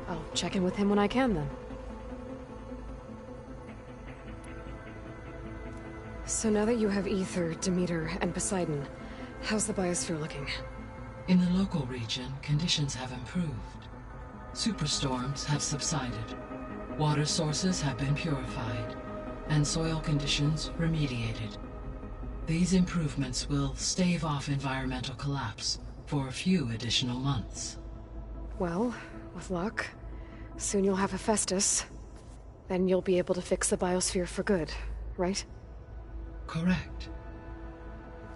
I'll check in with him when I can, then. So now that you have Ether, Demeter, and Poseidon, how's the biosphere looking? In the local region, conditions have improved. Superstorms have subsided. Water sources have been purified, and soil conditions remediated. These improvements will stave off environmental collapse for a few additional months. Well, with luck, soon you'll have Hephaestus. Then you'll be able to fix the biosphere for good, right? Correct.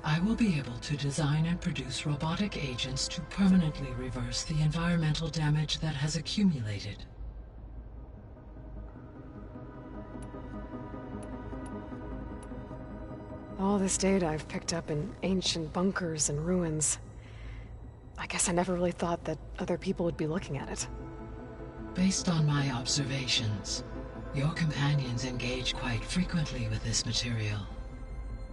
I will be able to design and produce robotic agents to permanently reverse the environmental damage that has accumulated. All this data I've picked up in ancient bunkers and ruins. I guess I never really thought that other people would be looking at it. Based on my observations, your companions engage quite frequently with this material.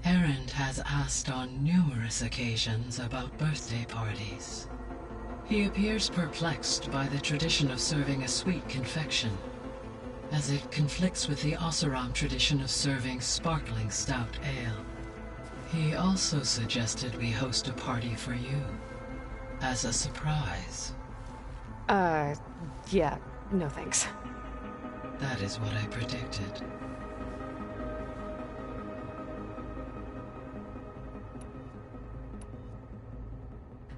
Erend has asked on numerous occasions about birthday parties. He appears perplexed by the tradition of serving a sweet confection, as it conflicts with the Oseram tradition of serving sparkling stout ale. He also suggested we host a party for you, as a surprise. Yeah, no thanks. That is what I predicted.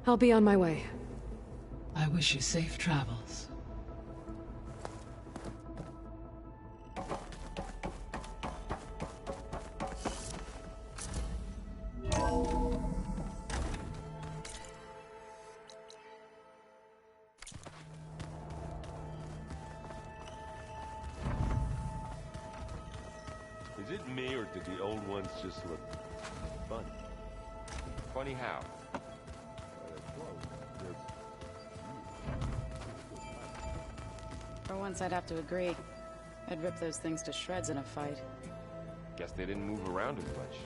I'll be on my way. I wish you safe travels. Is it me, or did the old ones just look funny? Funny how? For once, I'd have to agree. I'd rip those things to shreds in a fight. Guess they didn't move around as much.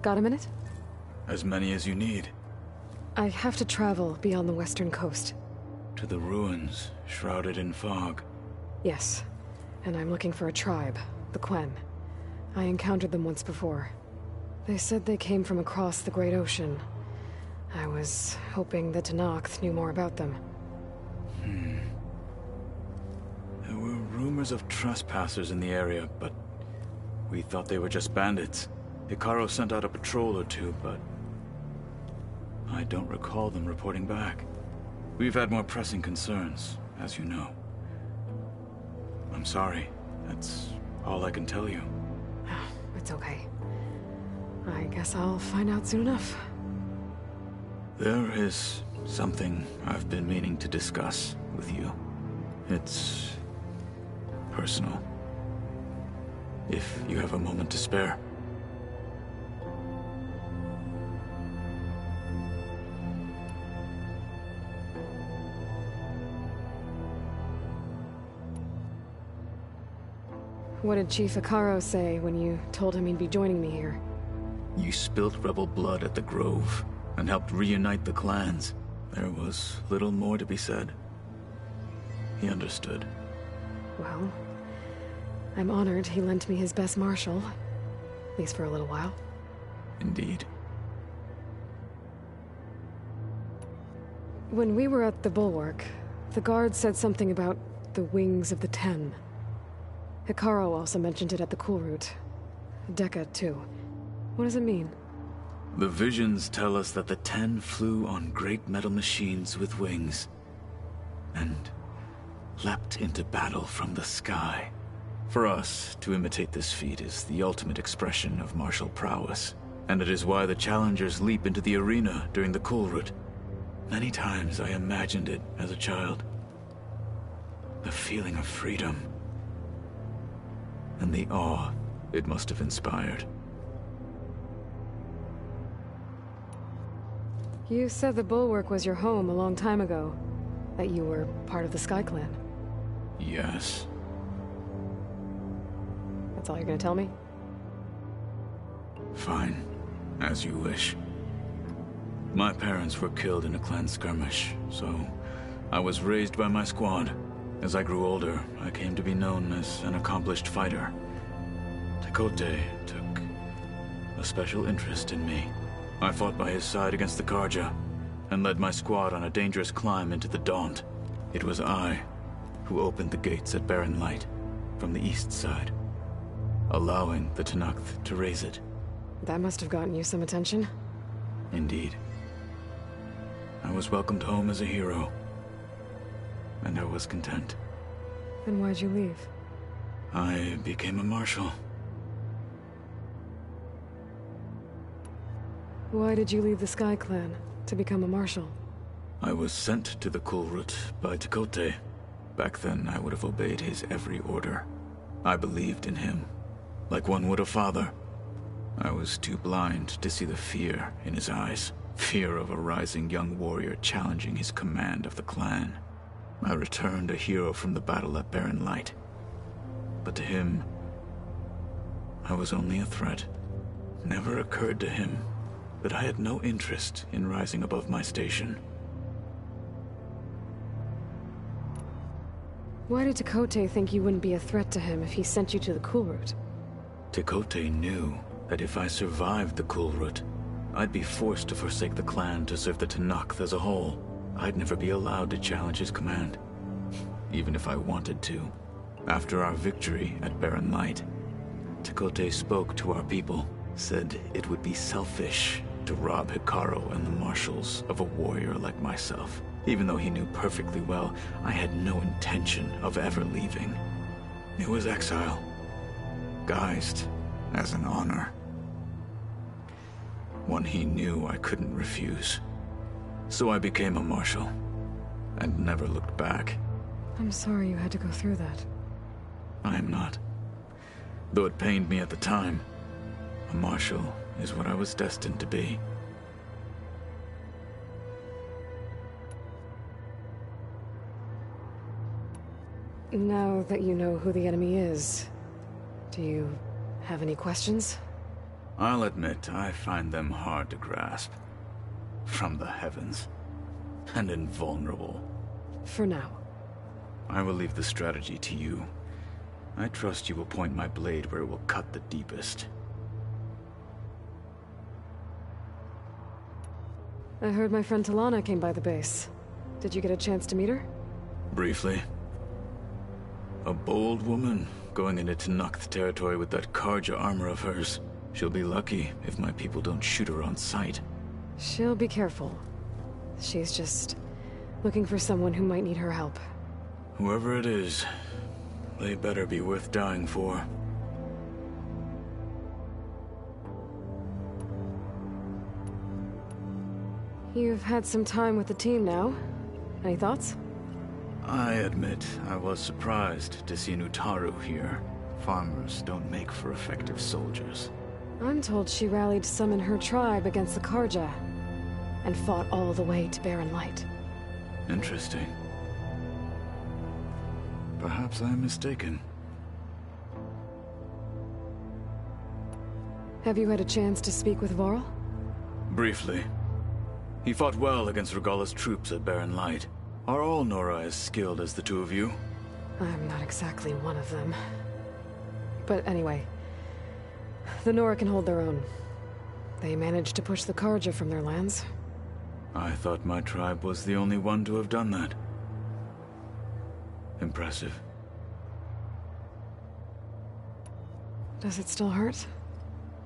Got a minute? As many as you need. I have to travel beyond the western coast. To the ruins, shrouded in fog. Yes, and I'm looking for a tribe, the Quen. I encountered them once before. They said they came from across the Great Ocean. I was hoping that Tenakth knew more about them. There were rumors of trespassers in the area, but we thought they were just bandits. Icaro sent out a patrol or two, but I don't recall them reporting back. We've had more pressing concerns, as you know. I'm sorry. That's all I can tell you. It's okay. I guess I'll find out soon enough. There is something I've been meaning to discuss with you. It's personal. If you have a moment to spare. What did Chief Icaro say when you told him he'd be joining me here? You spilt rebel blood at the Grove, and helped reunite the clans. There was little more to be said. He understood. Well, I'm honored he lent me his best marshal. At least for a little while. Indeed. When we were at the Bulwark, the guard said something about the Wings of the Ten. Hikaru also mentioned it at the Cool Route. Dekka, too. What does it mean? The visions tell us that the Ten flew on great metal machines with wings, and leapt into battle from the sky. For us, to imitate this feat is the ultimate expression of martial prowess, and it is why the challengers leap into the arena during the Cool Route. Many times I imagined it as a child. The feeling of freedom, and the awe it must have inspired. You said the Bulwark was your home a long time ago. That you were part of the Sky Clan. Yes. That's all you're gonna tell me? Fine. As you wish. My parents were killed in a clan skirmish, so I was raised by my squad. As I grew older, I came to be known as an accomplished fighter. Tekote took a special interest in me. I fought by his side against the Karja, and led my squad on a dangerous climb into the Daunt. It was I who opened the gates at Barren Light, from the east side, allowing the Tenakth to raise it. That must have gotten you some attention. Indeed. I was welcomed home as a hero, and I was content. Then why'd you leave? I became a marshal. Why did you leave the Sky Clan to become a marshal? I was sent to the Cool Route by Tekote. Back then, I would have obeyed his every order. I believed in him, like one would a father. I was too blind to see the fear in his eyes. Fear of a rising young warrior challenging his command of the clan. I returned a hero from the battle at Barren Light. But to him, I was only a threat. Never occurred to him that I had no interest in rising above my station. Why did Tekote think you wouldn't be a threat to him if he sent you to the Cool Route? Tekote knew that if I survived the Cool Route, I'd be forced to forsake the clan to serve the Tenakth as a whole. I'd never be allowed to challenge his command, even if I wanted to. After our victory at Barren Light, Tekote spoke to our people, said it would be selfish to rob Hikaru and the marshals of a warrior like myself. Even though he knew perfectly well I had no intention of ever leaving. It was exile, guised as an honor. One he knew I couldn't refuse. So I became a marshal, and never looked back. I'm sorry you had to go through that. I am not. Though it pained me at the time, a marshal is what I was destined to be. Now that you know who the enemy is, do you have any questions? I'll admit, I find them hard to grasp. From the heavens. And invulnerable. For now. I will leave the strategy to you. I trust you will point my blade where it will cut the deepest. I heard my friend Talana came by the base. Did you get a chance to meet her? Briefly. A bold woman, going into Tenakth territory with that Karja armor of hers. She'll be lucky if my people don't shoot her on sight. She'll be careful. She's just looking for someone who might need her help. Whoever it is, they better be worth dying for. You've had some time with the team now. Any thoughts? I admit, I was surprised to see an Utaru here. Farmers don't make for effective soldiers. I'm told she rallied some in her tribe against the Karja, and fought all the way to Barren Light. Interesting. Perhaps I'm mistaken. Have you had a chance to speak with Varl? Briefly. He fought well against Regalla's troops at Barren Light. Are all Nora as skilled as the two of you? I'm not exactly one of them. But anyway, the Nora can hold their own. They managed to push the Karja from their lands. I thought my tribe was the only one to have done that. Impressive. Does it still hurt?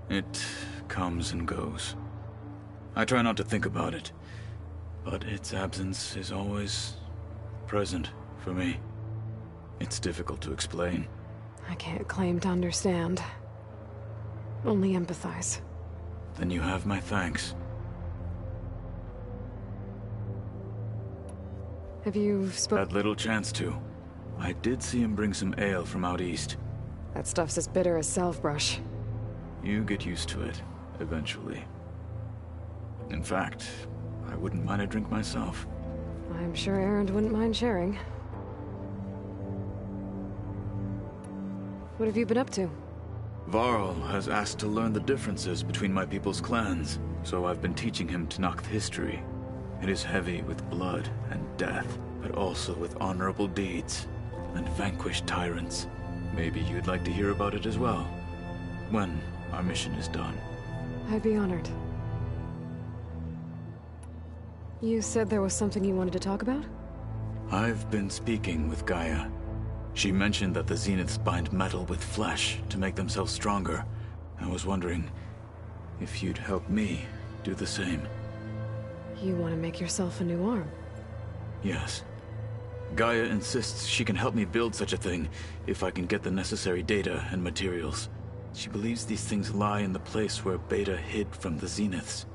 It comes and goes. I try not to think about it, but its absence is always present for me. It's difficult to explain. I can't claim to understand. Only empathize. Then you have my thanks. Have you Had little chance to. I did see him bring some ale from out east. That stuff's as bitter as salve-brush. You get used to it, eventually. In fact, I wouldn't mind a drink myself. I'm sure Erend wouldn't mind sharing. What have you been up to? Varl has asked to learn the differences between my people's clans, so I've been teaching him Tenakth history. It is heavy with blood and death, but also with honorable deeds and vanquished tyrants. Maybe you'd like to hear about it as well, when our mission is done. I'd be honored. You said there was something you wanted to talk about? I've been speaking with Gaia. She mentioned that the Zeniths bind metal with flesh to make themselves stronger. I was wondering if you'd help me do the same. You want to make yourself a new arm? Yes. Gaia insists she can help me build such a thing if I can get the necessary data and materials. She believes these things lie in the place where Beta hid from the Zeniths.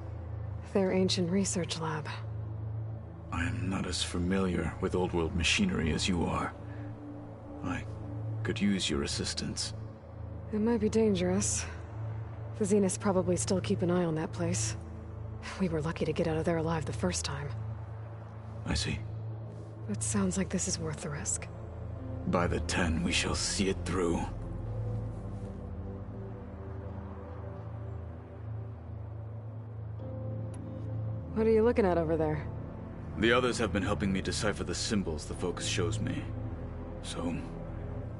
Their ancient research lab. I am not as familiar with old-world machinery as you are. I could use your assistance. It might be dangerous. The Zeniths probably still keep an eye on that place. We were lucky to get out of there alive the first time. I see. It sounds like this is worth the risk. By the 10, we shall see it through. What are you looking at over there? The others have been helping me decipher the symbols the Focus shows me. So,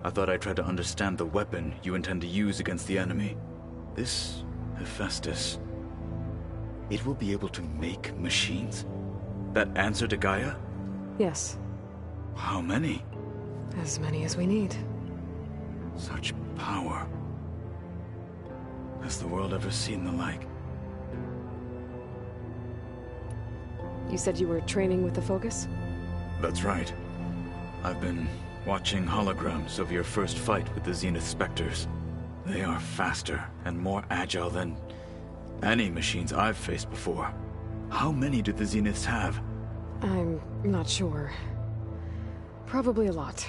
I thought I'd try to understand the weapon you intend to use against the enemy. This Hephaestus, it will be able to make machines? That answer to Gaia? Yes. How many? As many as we need. Such power. Has the world ever seen the like? You said you were training with the Focus? That's right. I've been watching holograms of your first fight with the Zenith Spectres. They are faster and more agile than any machines I've faced before. How many do the Zeniths have? I'm not sure. Probably a lot.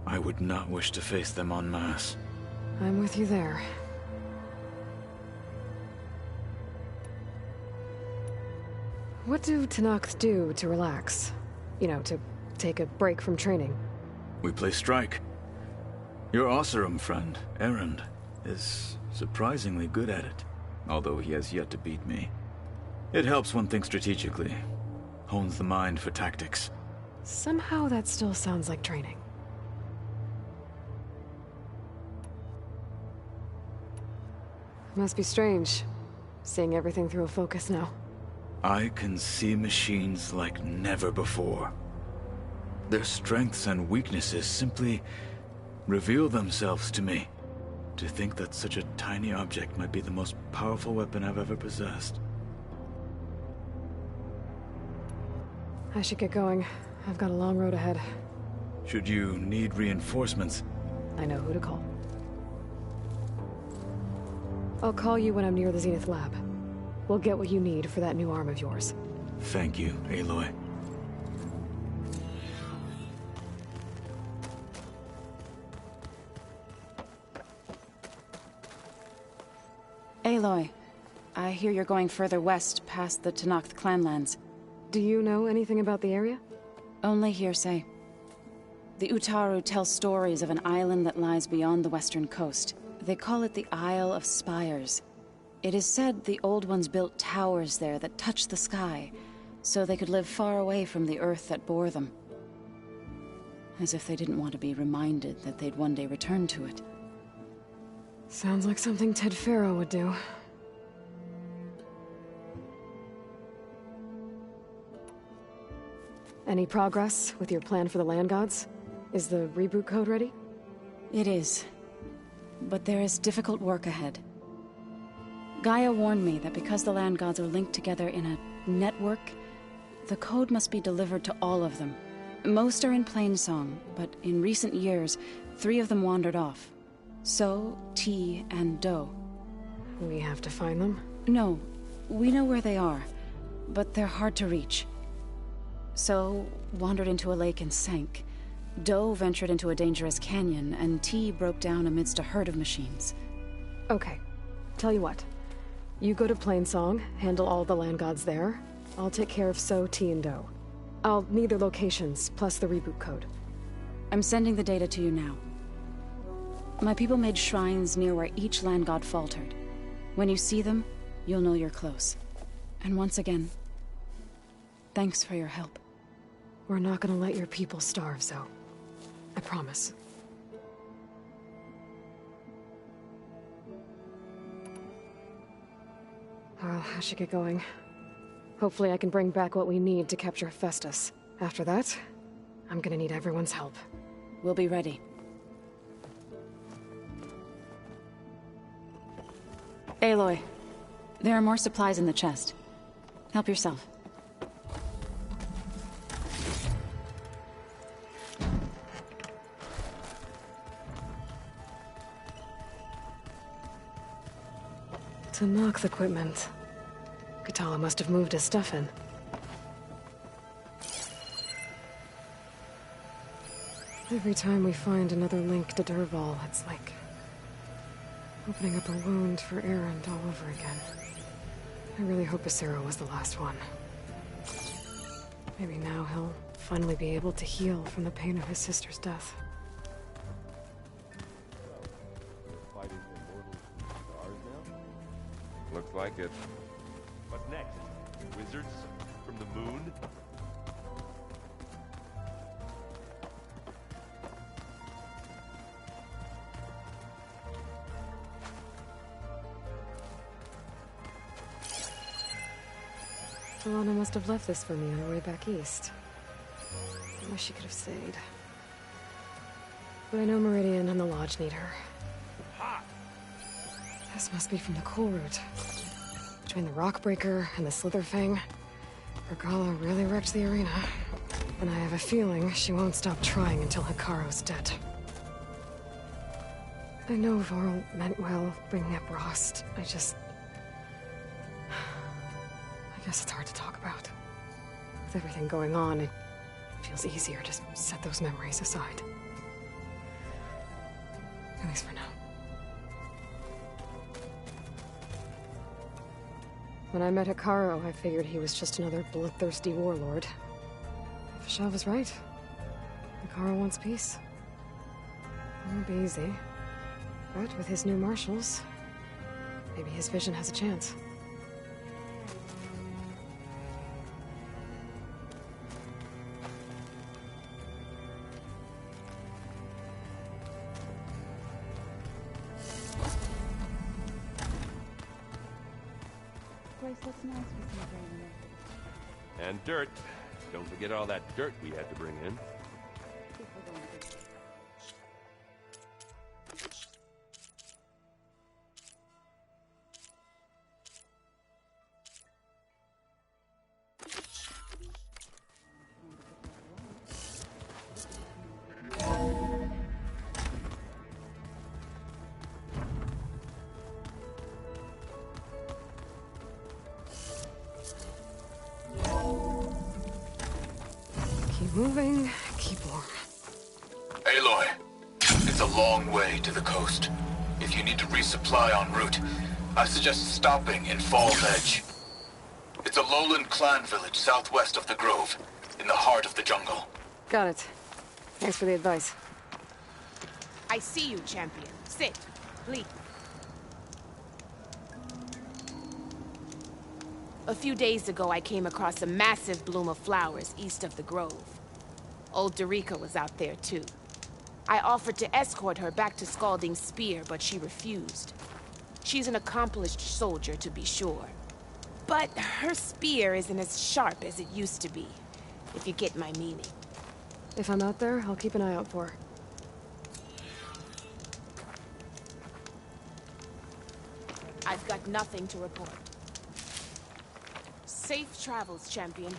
I would not wish to face them en masse. I'm with you there. What do Tenakth do to relax? You know, to take a break from training? We play strike. Your Oseram friend, Erend, is surprisingly good at it, although he has yet to beat me. It helps one think strategically, hones the mind for tactics. Somehow that still sounds like training. Must be strange, seeing everything through a Focus now. I can see machines like never before. Their strengths and weaknesses simply reveal themselves to me. To think that such a tiny object might be the most powerful weapon I've ever possessed. I should get going. I've got a long road ahead. Should you need reinforcements, I know who to call. I'll call you when I'm near the Zenith lab. We'll get what you need for that new arm of yours. thank you, Aloy. Aloy, I hear you're going further west past the Tenakth clanlands. Do you know anything about the area? Only hearsay. The Utaru tell stories of an island that lies beyond the western coast. They call it the Isle of Spires. It is said the Old Ones built towers there that touch the sky, so they could live far away from the earth that bore them. As if they didn't want to be reminded that they'd one day return to it. Sounds like something Ted Faro would do. Any progress with your plan for the land gods? Is the reboot code ready? It is. But there is difficult work ahead. Gaia warned me that because the land gods are linked together in a network, the code must be delivered to all of them. Most are in Plainsong, but in recent years, 3 of them wandered off. So, T, and Do. We have to find them? No, we know where they are, but they're hard to reach. So, wandered into a lake and sank. Do ventured into a dangerous canyon, and T broke down amidst a herd of machines. Okay. Tell you what. You go to Plainsong, handle all the land gods there. I'll take care of So, T, and Do. I'll need their locations, plus the reboot code. I'm sending the data to you now. My people made shrines near where each land god faltered. When you see them, you'll know you're close. And once again, thanks for your help. We're not gonna let your people starve, Zoe. I promise. Well, I should get going. Hopefully I can bring back what we need to capture Hephaestus. After that, I'm gonna need everyone's help. We'll be ready. Aloy, there are more supplies in the chest. Help yourself. Tanakh equipment. Katala must have moved his stuff in. Every time we find another link to Dervahl, it's like opening up a wound for Erend all over again. I really hope Asero was the last one. Maybe now he'll finally be able to heal from the pain of his sister's death. Looks like it. What's next? Wizards from the moon? Alana must have left this for me on her way back east. I wish she could have stayed. But I know Meridian and the Lodge need her. This must be from the coal route. Between the Rockbreaker and the Slitherfang, Regala really wrecked the arena. And I have a feeling she won't stop trying until Hikaru's dead. I know Varl meant well bringing up Rost. I guess it's hard to talk about. With everything going on, it feels easier to set those memories aside. At least for now. When I met Hikaru, I figured he was just another bloodthirsty warlord. Fashav was right. Hikaru wants peace. It won't be easy. But with his new marshals, maybe his vision has a chance. And dirt. Don't forget all that dirt we had to bring in. Keep moving, keep warm. Aloy, it's a long way to the coast. If you need to resupply en route, I suggest stopping in Fall's Edge. It's a lowland clan village southwest of the Grove, in the heart of the jungle. Got it. Thanks for the advice. I see you, champion. Sit. Leave. A few days ago, I came across a massive bloom of flowers east of the grove. Old Darika was out there, too. I offered to escort her back to Scalding Spear, but she refused. She's an accomplished soldier, to be sure. But her spear isn't as sharp as it used to be, if you get my meaning. If I'm out there, I'll keep an eye out for her. I've got nothing to report. Safe travels, champion.